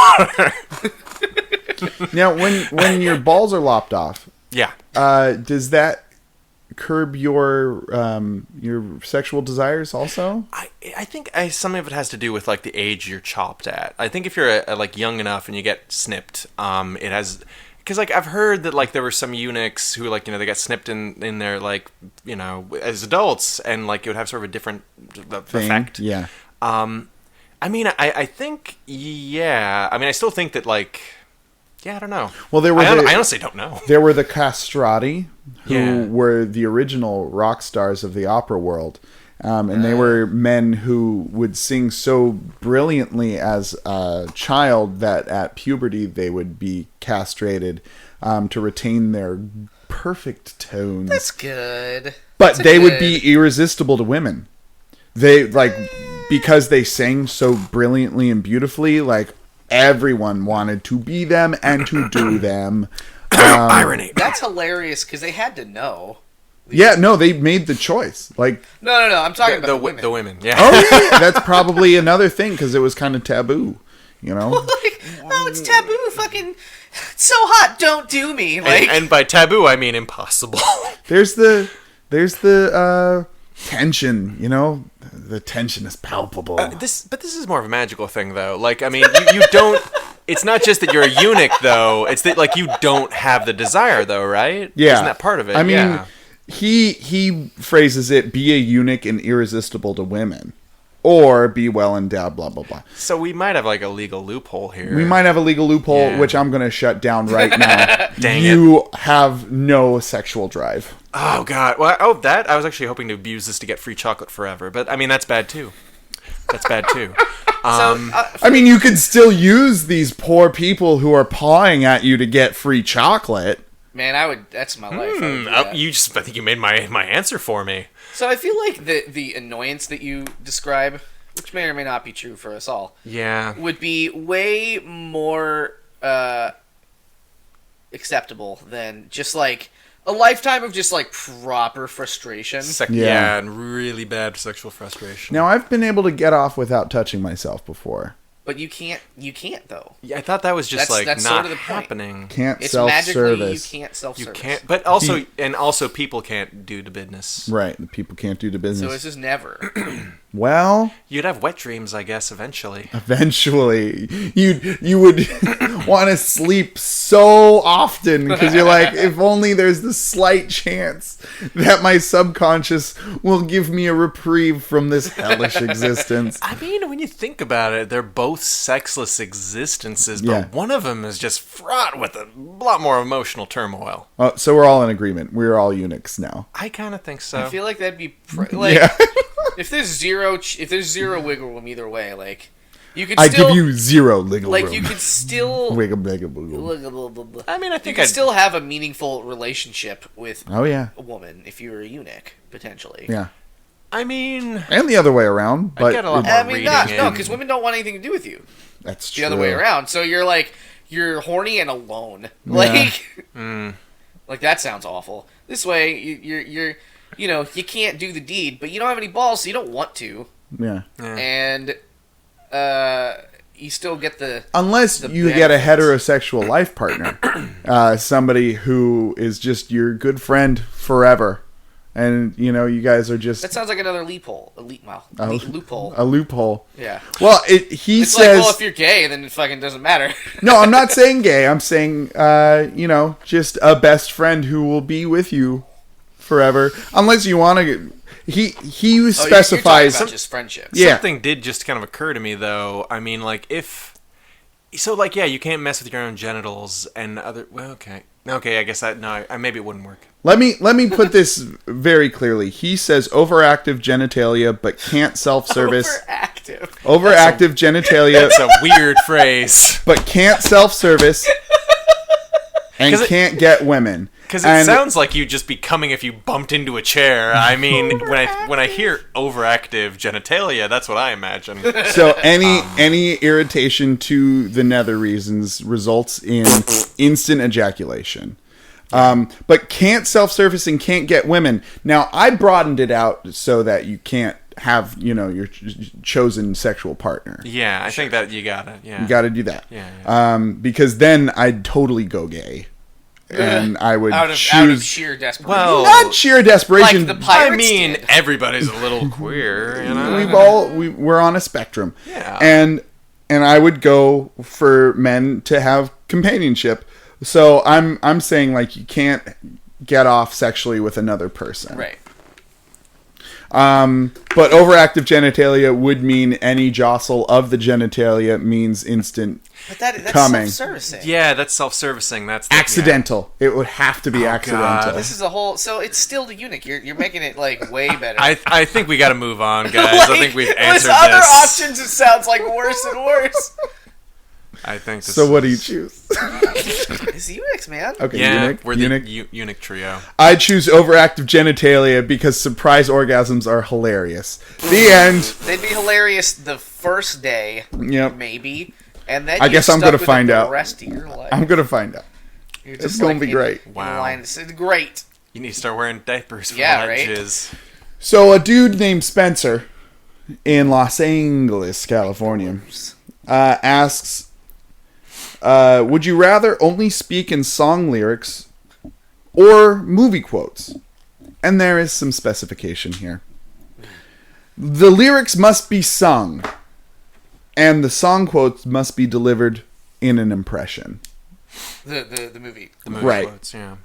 Now, when your balls are lopped off, Yeah. Does that curb your sexual desires also? I think some of it has to do with like the age you're chopped at. I think if you're like young enough and you get snipped, it has, because like I've heard that like there were some eunuchs who like they got snipped in their like as adults, and like it would have sort of a different effect. Yeah. I mean, I think yeah. I mean, I still think that like. Yeah, I don't know. Well, I honestly don't know. There were the castrati, who Yeah. were the original rock stars of the opera world, And they were men who would sing so brilliantly as a child that at puberty they would be castrated to retain their perfect tones. That's good. But they would be irresistible to women. They, like, because they sang so brilliantly and beautifully, like, everyone wanted to be them and to do them. Irony. That's hilarious because they had to know. Yeah, no, they made the choice. Like, No. I'm talking about the women. The women, yeah. oh, yeah, that's probably another thing because it was kind of taboo, you know? Like, oh, it's taboo. Fucking, it's so hot. Don't do me. Like, And by taboo, I mean impossible. There's the tension, you know? The tension is palpable. But this is more of a magical thing, though. Like, I mean, you don't. It's not just that you're a eunuch, though. It's that, like, you don't have the desire, though, right? Yeah. Isn't that part of it? I mean, yeah. he phrases it, be a eunuch and irresistible to women. Or be well endowed, blah, blah, blah. So we might have, like, a legal loophole here. We might have a legal loophole, Yeah. which I'm going to shut down right now. Dang you have no sexual drive. Oh, God. Well, I was actually hoping to abuse this to get free chocolate forever. But, I mean, that's bad, too. I mean, you could still use these poor people who are pawing at you to get free chocolate. man, I would. That's my life. I would do that. I think you made my answer for me. So I feel like the annoyance that you describe, which may or may not be true for us all, Yeah. would be way more acceptable than just like a lifetime of just like proper frustration. Yeah, and really bad sexual frustration. Now, I've been able to get off without touching myself before. But you can't though. Yeah, I thought that was just That's not sort of the point. happening. Can't It's magically self-service. you can't self-service. You can't, but also people can't do the business. Right, the people can't do the So business. it's just never. Well, You'd have wet dreams, I guess, eventually. eventually, you would want to sleep so often because you're like, if only there's the slight chance that my subconscious will give me a reprieve from this hellish existence. I mean, when you think about it, they're both sexless existences, but Yeah. one of them is just fraught with a lot more emotional turmoil. So we're all in agreement. We're all eunuchs now. I kind of think so. I feel like that'd be like Yeah. if there's zero wiggle room either way, like you could I still give you zero wiggle like room. you could still Wiggle, wiggle, wiggle. I mean, I you think could I'd still have a meaningful relationship with Oh, yeah. a woman if you were a eunuch potentially. Yeah. I mean, And the other way around. But get a lot more I mean, reading no, in. because women don't want anything to do with you. that's The true. other way around. So you're horny and alone. Like, like that sounds awful. This way, you're you can't do the deed, but you don't have any balls, so you don't want to, Yeah. and you still get the. Unless the you get a benefits. heterosexual life partner, somebody who is just your good friend forever, and you guys are just That sounds like another loophole. Loophole. a loophole. Yeah. Well, he It's says like, well, if you're gay, then it fucking doesn't matter. no. I'm not saying gay. I'm saying just a best friend who will be with you forever, unless you want to. He You're specifies. talking about just friendships. Yeah. something did just kind of occur to me, though. I mean, like, yeah, you can't mess with your own genitals and other. Well, okay, I guess maybe it wouldn't work. Let me put this very clearly. He says overactive genitalia, but can't self-service. Overactive genitalia, It's a weird phrase but can't self-service and can't get women. because it And- sounds like you'd just be coming if you bumped into a chair. I mean, when I hear overactive genitalia, that's what I imagine. So any irritation to the nether regions results in instant ejaculation. But can't self-service and can't get women. Now, I broadened it out so that you can't have, your chosen sexual partner. Yeah, I think that you gotta. Yeah, You got to do that. Yeah. Because then I'd totally go gay. And I would out of choose... sheer desperation. Well, not sheer desperation. Like the I pirates mean, did. everybody's a little queer, you know. we're on a spectrum. Yeah. And I would go for men to have companionship. So I'm saying like you can't get off sexually with another person. Right. But overactive genitalia would mean any jostle of the genitalia means instant But that's coming. self-servicing. Yeah, that's self-servicing. That's Accidental. It would have to be accidental. God. This is a whole. So it's still the eunuch. You're making it like way better. I think we got to move on, guys. I think we've answered with other this. options, it sounds like worse and worse. I think this So what do you choose? It's eunuchs, man. Okay, Yeah, eunuch. we're eunuch. the eunuch trio. I choose overactive genitalia because surprise orgasms are hilarious. The end. They'd be hilarious the first day, Yep. maybe, and then I guess I'm going gonna to find the out. rest of your life. I'm gonna find out. You're It's just gonna like be great. in Wow. line. It's great. You need to start wearing diapers for Yeah, that right? jizz. So a dude named Spencer in Los Angeles, California, asks, would you rather only speak in song lyrics or movie quotes? And there is some specification here. The lyrics must be sung, and the song quotes must be delivered in an impression. The movie. The movie Right. quotes, yeah.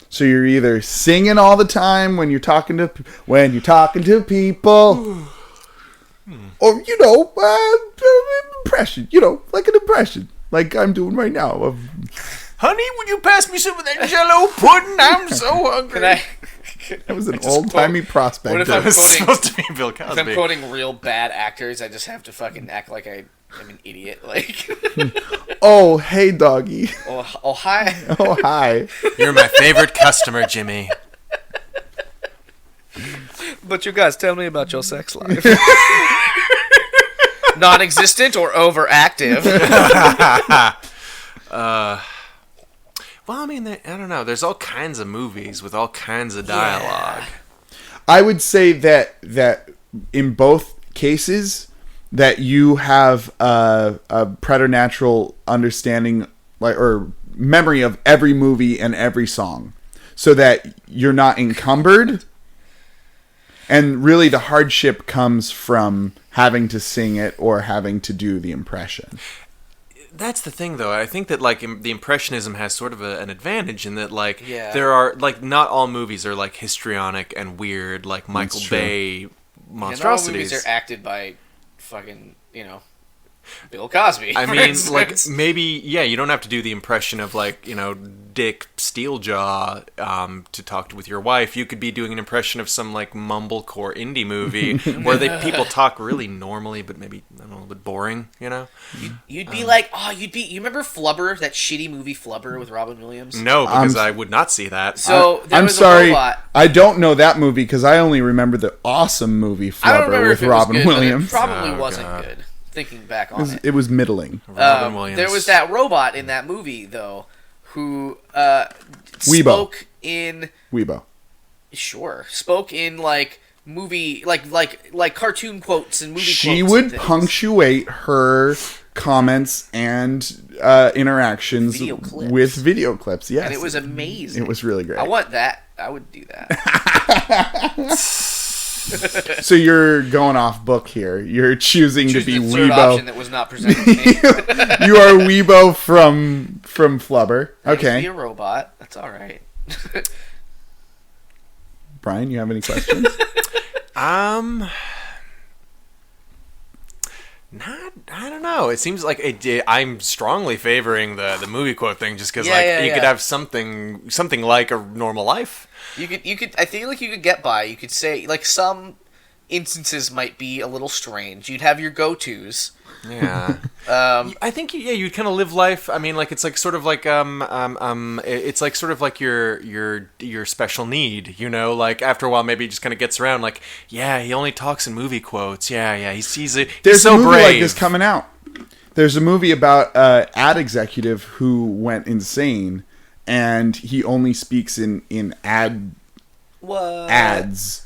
So you're either singing all the time when you're talking to people, or impression. Like an impression, like I'm doing right now. Of Honey, would you pass me some of that Jell-O pudding? I'm so hungry. that was an old timey prospect. What if I'm It's quoting? supposed to be Bill If I'm Cosby. quoting real bad actors, I just have to fucking act like I am an idiot. Like, Oh, hey, doggy. oh hi. Oh, hi. You're my favorite customer, Jimmy. But you guys, tell me about your sex life. Non-existent or overactive. Well, I mean, I don't know. There's all kinds of movies with all kinds of dialogue. I would say that in both cases that you have a preternatural understanding, like, or memory of every movie and every song, so that you're not encumbered. And really, the hardship comes from having to sing it or having to do the impression. That's the thing, though. I think that like the impressionism has sort of an advantage in that, like, Yeah. there are like not all movies are like histrionic and weird, like Michael true. Bay And all monstrosities. movies are acted by fucking, Bill Cosby. I for mean, instance. like, maybe, yeah, you don't have to do the impression of, like, Dick Steeljaw to talk with your wife. You could be doing an impression of some, like, mumblecore indie movie where people talk really normally, but maybe, I don't know, a little bit boring, You'd be like, you remember Flubber, that shitty movie Flubber with Robin Williams? No, because I would not see that. So there I'm was sorry, a robot. I don't know that movie because I only remember the awesome movie I don't Flubber remember with if it was Robin good, but it Williams. probably Oh, wasn't God. good. Thinking back on it. It was middling. Robin Williams. There was that robot in that movie though, who Weebo. spoke in Weebo. spoke in like movie like cartoon quotes and movie She quotes would and things. punctuate her comments and interactions Video clips. with video clips. Yes, and it was amazing. It was really great. I want that. I would do that. So you're going off book here. You're choosing to Choose be the third Weebo. option that was not presented to me. You are Weebo from Flubber. I used to be Okay, a robot. That's all right. Brian, you have any questions? I don't know. It seems like I'm strongly favoring the movie quote thing, just because you could Yeah. have something like a normal life. You could. I feel like you could get by. You could say like some instances might be a little strange. You'd have your go-tos. Yeah. I think you'd kind of live life. I mean, like it's like sort of like it's like sort of like your special need. Like after a while, maybe it just kind of gets around. Like, yeah, he only talks in movie quotes. Yeah, he's There's so a movie brave. like this coming out. There's a movie about an ad executive who went insane, and he only speaks in What? ads.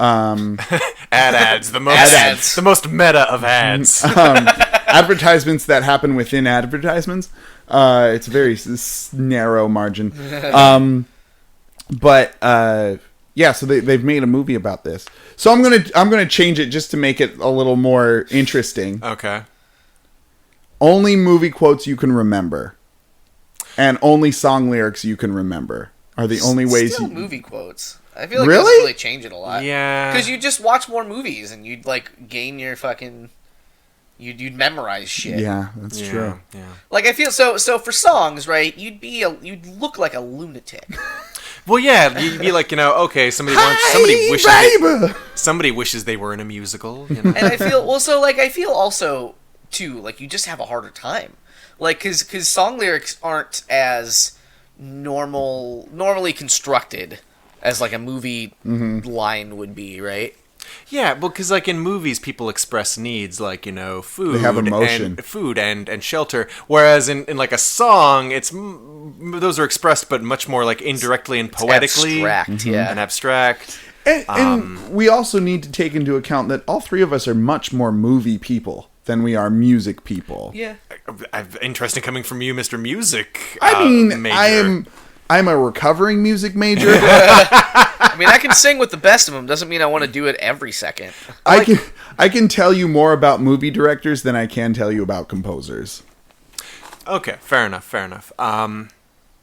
ads, the most Ads. the most meta of ads. Advertisements that happen within advertisements. It's a very narrow margin. But yeah, so they've made a movie about this. So I'm gonna change it just to make it a little more interesting. Okay. Only movie quotes you can remember, and only song lyrics you can remember are the only ways. Still movie quotes. I feel like it Really? doesn't really change it a lot. Yeah. Because you just watch more movies and you'd like gain your fucking. You'd memorize shit. Yeah, that's true. Yeah. Like I feel so for songs, right? You'd look like a lunatic. Well, yeah, you'd be like, okay, somebody wishes they were in a musical. And I feel I feel also too like you just have a harder time, like because song lyrics aren't as normally constructed as like a movie line would be, right? Yeah, well, because like in movies, people express needs like food, They have emotion. and food and shelter. Whereas in like a song, those are expressed, but much more like indirectly and poetically, Abstract, yeah. and abstract. And we also need to take into account that all three of us are much more movie people than we are music people. Yeah. Interesting coming from you, Mr. Music. I mean, major. I'm a recovering music major. I mean, I can sing with the best of them. Doesn't mean I want to do it every second. I can tell you more about movie directors than I can tell you about composers. Okay, fair enough.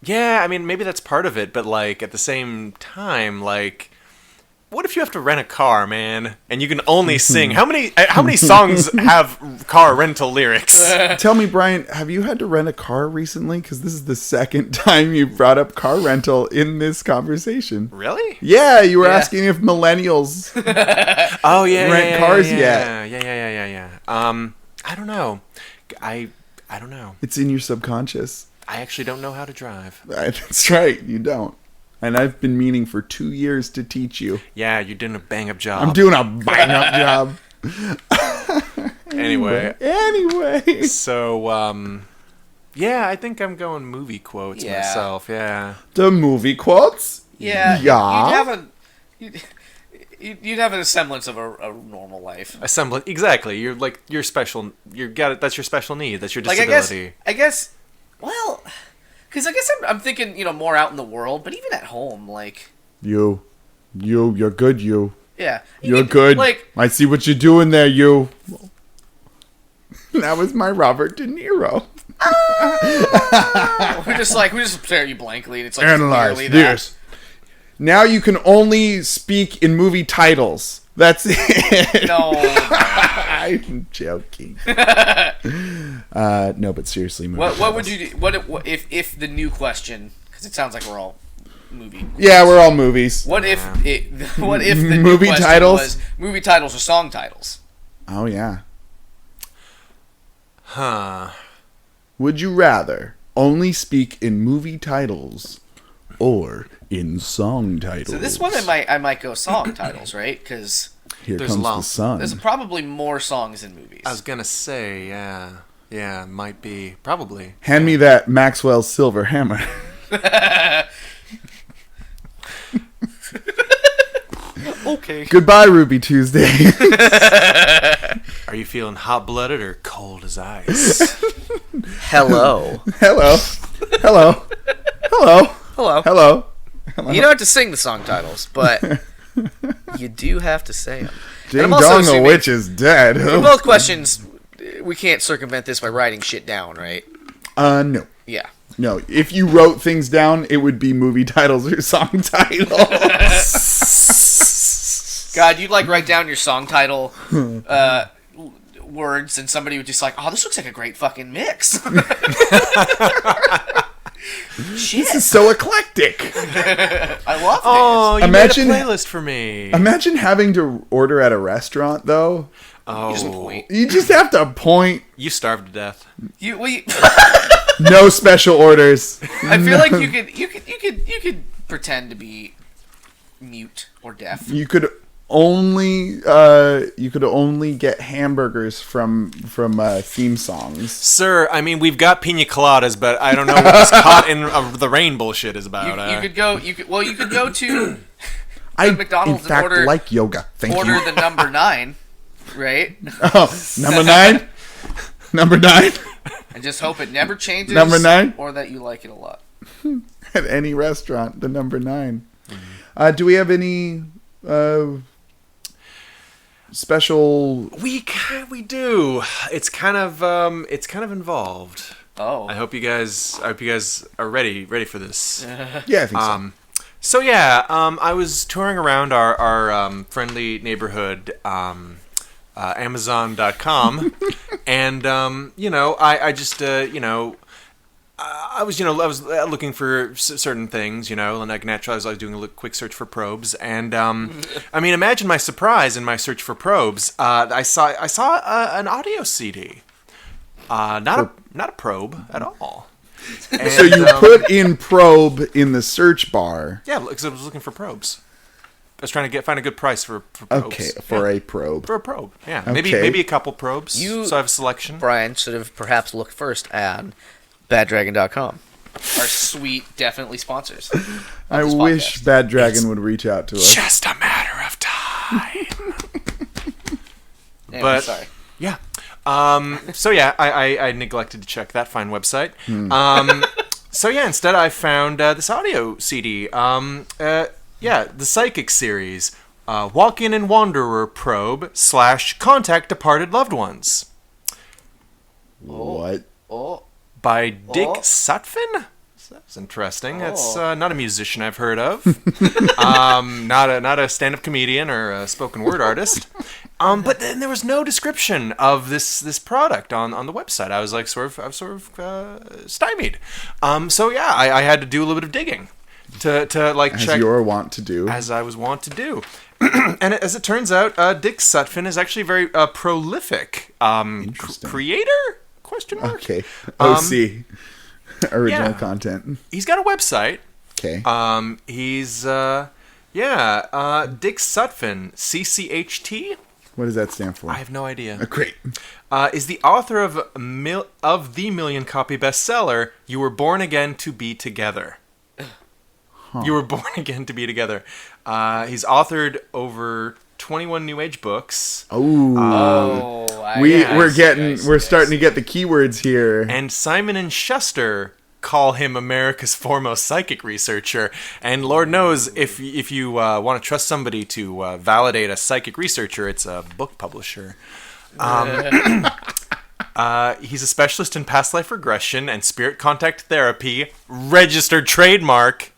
Yeah, I mean, maybe that's part of it, but like at the same time, like, what if you have to rent a car, man, and you can only sing? How many songs have car rental lyrics? Tell me, Brian, have you had to rent a car recently? Because this is the second time you brought up car rental in this conversation. Really? Yeah, you were asking if millennials rent cars yet. Yeah. I don't know. I don't know. It's in your subconscious. I actually don't know how to drive. That's right, you don't. And I've been meaning for 2 years to teach you. Yeah, you're doing a bang-up job. I'm doing a bang-up job. Anyway. So, yeah, I think I'm going movie quotes myself, yeah. The movie quotes? Yeah. Yeah. You'd have a semblance of a normal life. A semblance, exactly. You're special. That's your special need. That's your disability. I guess, well, because I guess I'm thinking, more out in the world, but even at home, like... You're good, you. Yeah. You're good. Like, I see what you're doing there, you. That was my Robert De Niro. we just stare at you blankly, and it's like... Analyze clearly this. Now you can only speak in movie titles. That's it. No. I'm joking. No, but seriously, movie titles. What would you do? What if the new question? Because it sounds like we're all movie. Yeah, we're all movies. What if the new Movie question titles? was movie titles or song titles? Oh yeah. Huh. Would you rather only speak in movie titles or in song titles? So this one I might go song titles, right? Because Here There's comes a lot. the sun. there's probably more songs in movies. I was gonna say, yeah, might be, probably. Hand me that Maxwell Silver Hammer. Okay. Goodbye, Ruby Tuesday. Are you feeling hot-blooded or cold as ice? Hello. Hello. Hello. Hello. Hello. Hello. You don't have to sing the song titles, but you do have to say them. Ding dong, the witch is dead. For both questions, we can't circumvent this by writing shit down, right? No. Yeah. No. If you wrote things down, it would be movie titles or song titles. God, you'd write down your song title words, and somebody would just oh, this looks like a great fucking mix. Shit. This is so eclectic. I love this. Oh, you Imagine- made a playlist for me. Imagine having to order at a restaurant, though. Oh, You just point. You just have to point. you starved to death. No special orders. I feel like you could pretend to be mute or deaf. You could only get hamburgers from theme songs. Sir, I mean, we've got pina coladas, but I don't know what this caught in the rain bullshit is about. You could go to I McDonald's in fact and like yoga. Thank order you. the number 9, right? Oh, number 9. Number 9 And just hope it never changes. Number 9? Or that you like it a lot. At any restaurant, the number 9. Do we have any special? We do. It's kind of involved. Oh. I hope you guys are ready for this. Yeah, I think so. So yeah, I was touring around our friendly neighborhood, Amazon.com, and I just I was looking for certain things, and like naturally I was doing a quick search for probes, and I mean, imagine my surprise in my search for probes. I saw an audio CD, not a probe at all. And, so you put in probe in the search bar. Yeah, because I was looking for probes. I was trying to find a good price for probes. Okay, for a probe. For a probe, yeah. Okay. Maybe a couple probes, so I have a selection. Brian should have perhaps looked first at baddragon.com. Our sweet, definitely sponsors. I wish Bad Dragon would reach out to us. Just a matter of time. Anyway, But sorry. yeah. So yeah, I neglected to check that fine website. So yeah, instead I found this audio CD. The Psychic series, Walk-In and Wanderer Probe / Contact Departed Loved Ones. What? By Dick Sutphin? That's interesting. That's not a musician I've heard of. Not a stand-up comedian or a spoken word artist. But then there was no description of this product on the website. I was like sort of stymied. So yeah, I had to do a little bit of digging to like As check. you're wont to do. As I was wont to do. And as it turns out, Dick Sutphin is actually a very prolific creator? Question mark? Okay. OC. Original yeah. content. He's got a website. Okay. He's Dick Sutphin, CCHT. What does that stand for? I have no idea. Great. Is the author of the million-copy bestseller "You Were Born Again to Be Together." You were born again to be together. He's authored over 21 New Age books. We're starting to get the keywords here. And Simon and Schuster call him America's foremost psychic researcher. And Lord knows, if you want to trust somebody to validate a psychic researcher, it's a book publisher. He's a specialist in past life regression and spirit contact therapy, registered trademark.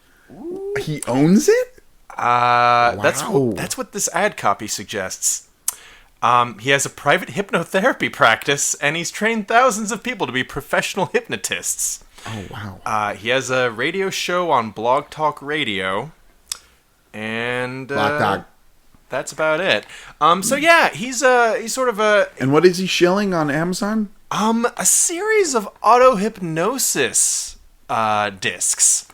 He owns it? Wow. That's what this ad copy suggests. He has a private hypnotherapy practice, and he's trained thousands of people to be professional hypnotists. Oh, wow. He has a radio show on Blog Talk Radio, and that's about it. So yeah, he's sort of a... And what is he shilling on Amazon? A series of auto-hypnosis discs.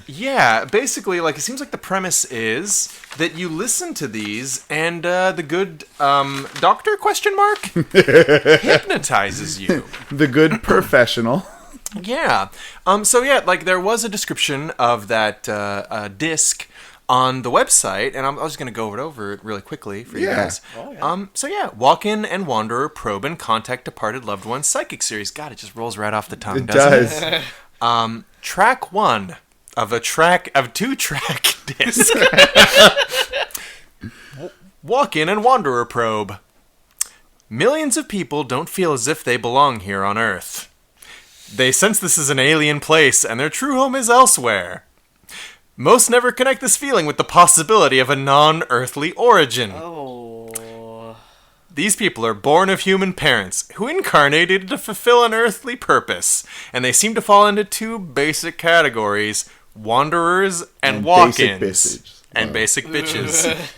Yeah, basically, like, it seems like the premise is that you listen to these and the good doctor hypnotizes you. The good professional. Yeah. So yeah, like, there was a description of that disc on the website, and I was just going to go over it really quickly for you guys. Oh, yeah. So yeah, Walk-In and Wanderer Probe and Contact Departed Loved Ones Psychic Series. God, it just rolls right off the tongue, doesn't it? Track 1 of a 2-track disc. Walk-In and Wanderer Probe. Millions of people don't feel as if they belong here on Earth. They sense this is an alien place and their true home is elsewhere. Most never connect this feeling with the possibility of a non-earthly origin. These people are born of human parents who incarnated to fulfill an earthly purpose, and they seem to fall into 2 basic categories: wanderers and walk-ins. Basic bitches.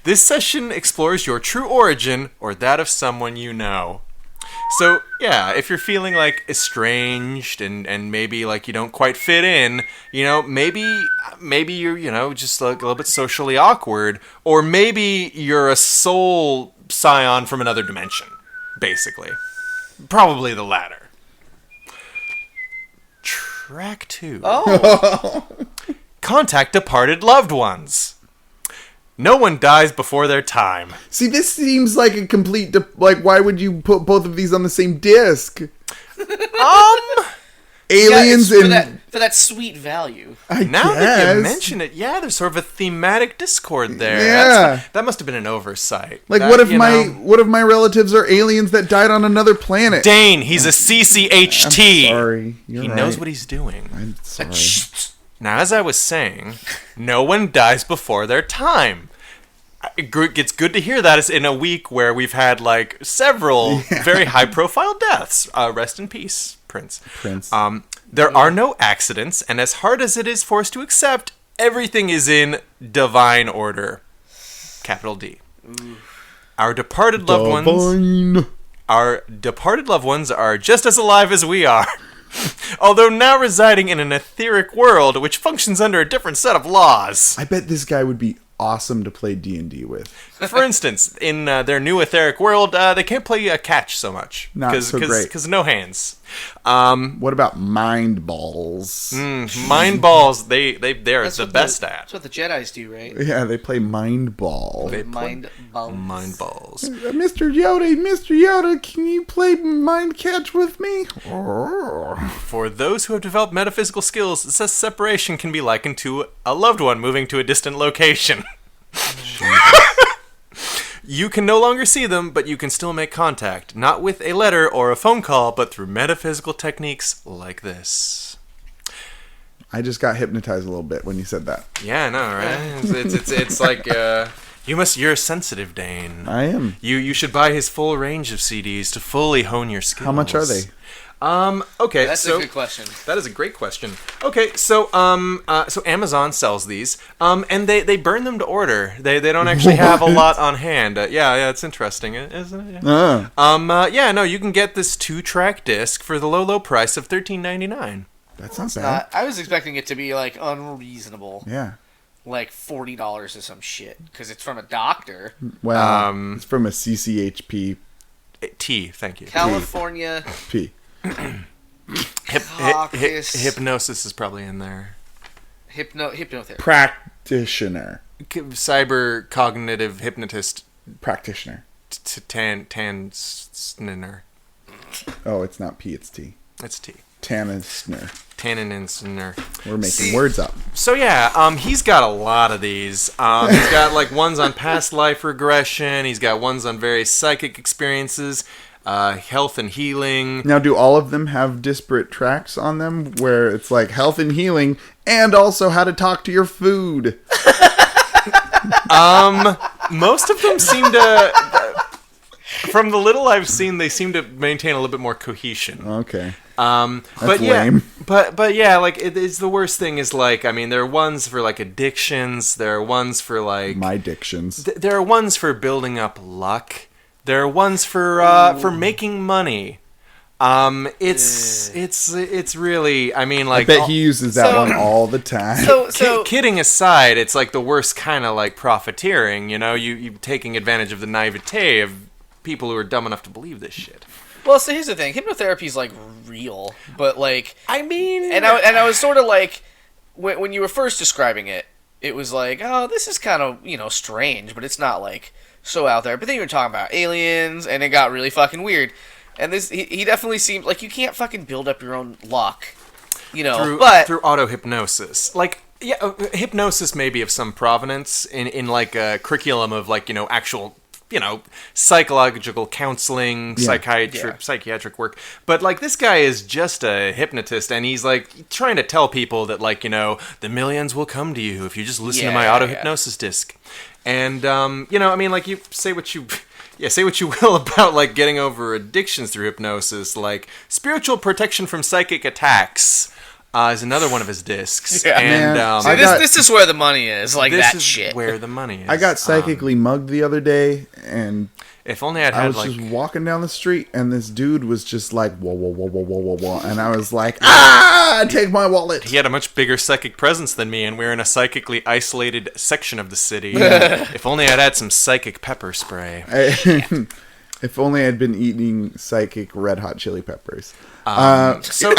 This session explores your true origin, or that of someone you know. So, yeah, if you're feeling, like, estranged and maybe, like, you don't quite fit in, maybe you're, just, like, a little bit socially awkward, or maybe you're a soul scion from another dimension, basically. Probably the latter. Track 2. Contact departed loved ones. No one dies before their time. See, this seems like a complete... why would you put both of these on the same disc? Aliens for that sweet value. Now that you mention it, yeah, there's sort of a thematic discord there. Yeah. That must have been an oversight. Like, what if my relatives are aliens that died on another planet? Dane, he's a CCHT. I'm sorry. He knows what he's doing. I'm sorry. Now, as I was saying, no one dies before their time. It's good to hear that in a week where we've had like several very high-profile deaths. Rest in peace, Prince. There are no accidents, and as hard as it is for us to accept, everything is in divine order. Capital D. Our departed loved ones are just as alive as we are. Although now residing in an etheric world which functions under a different set of laws. I bet this guy would be awesome to play D&D with. For instance, in their new etheric world, they can't play catch so much. Not so great. Because no hands. What about mind balls? Mind balls, they're the best at. That's what the Jedis do, right? Yeah, they play mind ball. Mind balls. Mind balls. Mr. Yoda, can you play mind catch with me? For those who have developed metaphysical skills, such separation can be likened to a loved one moving to a distant location. You can no longer see them, but you can still make contact. Not with a letter or a phone call, but through metaphysical techniques like this. I just got hypnotized a little bit when you said that. Yeah, I know, right? It's like you're sensitive, Dane. I am. You should buy his full range of CDs to fully hone your skills. How much are they? Okay, That's a good question. That is a great question. Okay, so Amazon sells these, and they burn them to order. They don't actually have a lot on hand. Yeah, it's interesting, isn't it? Yeah. No, you can get this 2-track disc for the low price of $13.99. That's not bad. I was expecting it to be like unreasonable. Yeah. Like $40 or some shit, because it's from a doctor. Well, it's from a CCHP. T, thank you. California. P. Hypnosis is probably in there. Hypnotherapy. Practitioner. Cyber cognitive hypnotist. Practitioner. Tansner. Oh, it's not P, it's T. It's T. Tanisner. Tanisner. We're making words up. So yeah, he's got a lot of these. He's got like ones on past life regression. He's got ones on various psychic experiences. Health and healing. Now, do all of them have disparate tracks on them where it's like health and healing and also how to talk to your food? Most of them seem to, from the little I've seen, they seem to maintain a little bit more cohesion. Okay. But lame. But yeah, like it's the worst thing is like, I mean, there are ones for like addictions. There are ones for like my addictions. There are ones for building up luck. There are ones for making money. It's really, I mean, like, I bet he uses that one all the time. So kidding aside, it's like the worst kind of like profiteering. You know, you taking advantage of the naivete of people who are dumb enough to believe this shit. Well, so here's the thing: hypnotherapy is like real, but like, I mean, and I was sort of like, when you were first describing it, it was like, oh, this is kind of strange, but it's not like so out there. But then you were talking about aliens, and it got really fucking weird. And this, he definitely seemed like you can't fucking build up your own luck, through auto-hypnosis. Like, yeah, hypnosis may be of some provenance in like a curriculum of like, actual, psychological counseling, psychiatric work. But like this guy is just a hypnotist, and he's like trying to tell people that like, the millions will come to you if you just listen to my auto-hypnosis disc. And, I mean, like, you say what you will about, like, getting over addictions through hypnosis. Like, spiritual protection from psychic attacks is another one of his discs. Yeah. And this is where the money is, like that shit. This is where the money is. I got psychically mugged the other day, and if only I was just walking down the street, and this dude was just like, whoa, whoa, whoa, whoa, whoa, whoa, whoa, and I was like, take my wallet. He had a much bigger psychic presence than me, and we're in a psychically isolated section of the city. If only I'd had some psychic pepper spray. If only I'd been eating psychic Red Hot Chili Peppers. So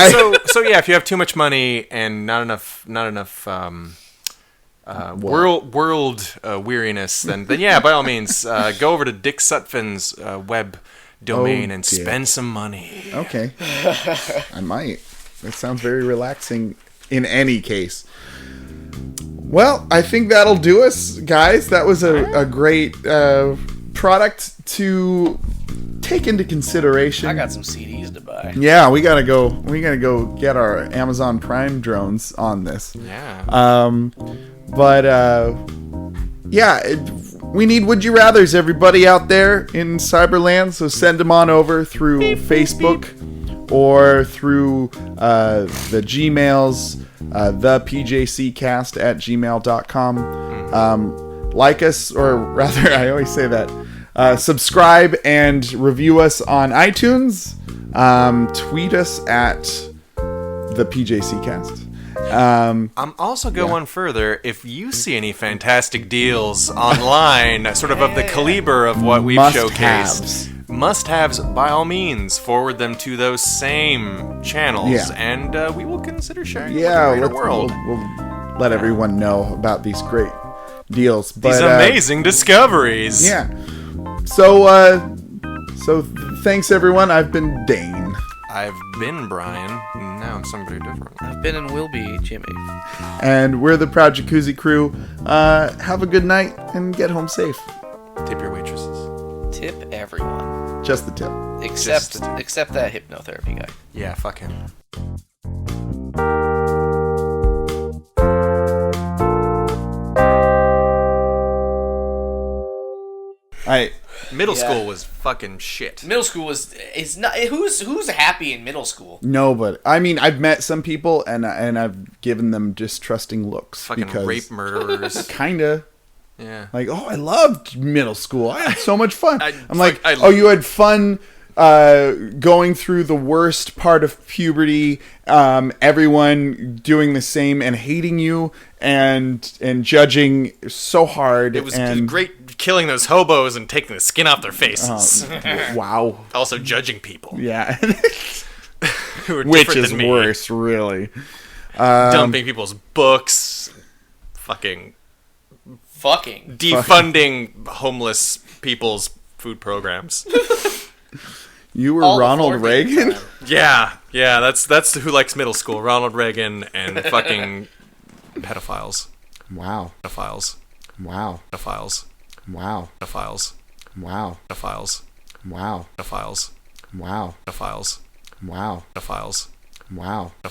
yeah, if you have too much money and not enough world weariness, then yeah, by all means, go over to Dick Sutphin's web domain and spend some money. Okay, I might. That sounds very relaxing. In any case, well, I think that'll do us, guys. That was a great product to take into consideration. I got some CDs to buy. guy. Yeah, we gotta go get our Amazon Prime drones on this. Yeah. We need Would You Rathers, everybody out there in Cyberland, so send them on over through Facebook or through the Gmails, the PJCcast at gmail.com. Like us, or rather, I always say that. Subscribe and review us on iTunes. Tweet us at the PJCcast. I'm also go one further. If you see any fantastic deals online, sort of the caliber of what we've showcased, must-haves, by all means, forward them to those same channels, and we will consider sharing with the greater world. We'll let everyone know about these great deals. These amazing discoveries. Yeah. So thanks, everyone. I've been Dane. I've been Brian. Now I'm somebody different. I've been and will be Jimmy. And we're the Proud Jacuzzi crew. Have a good night and get home safe. Tip your waitresses. Tip everyone. Just the tip. Except that hypnotherapy guy. Yeah, fuck him. Middle school was fucking shit. Middle school is not. Who's happy in middle school? No, but I mean, I've met some people and I've given them distrusting looks. Fucking rape murderers. Kinda. Yeah. Like, oh, I loved middle school. I had so much fun. I'm like, I oh, you had fun going through the worst part of puberty, everyone doing the same and hating you and judging so hard. It was great killing those hobos and taking the skin off their faces. Wow. Also judging people. Yeah. Who were Which different is than me. worse, really. Dumping people's books. Fucking defunding homeless people's food programs. You were All Ronald Reagan? Yeah, that's who likes middle school. Ronald Reagan and fucking pedophiles. Wow. Pedophiles. Wow. Pedophiles. Wow. Pedophiles. Wow. Pedophiles. Wow. Pedophiles. Wow. Pedophiles. Wow. Pedophiles. Wow.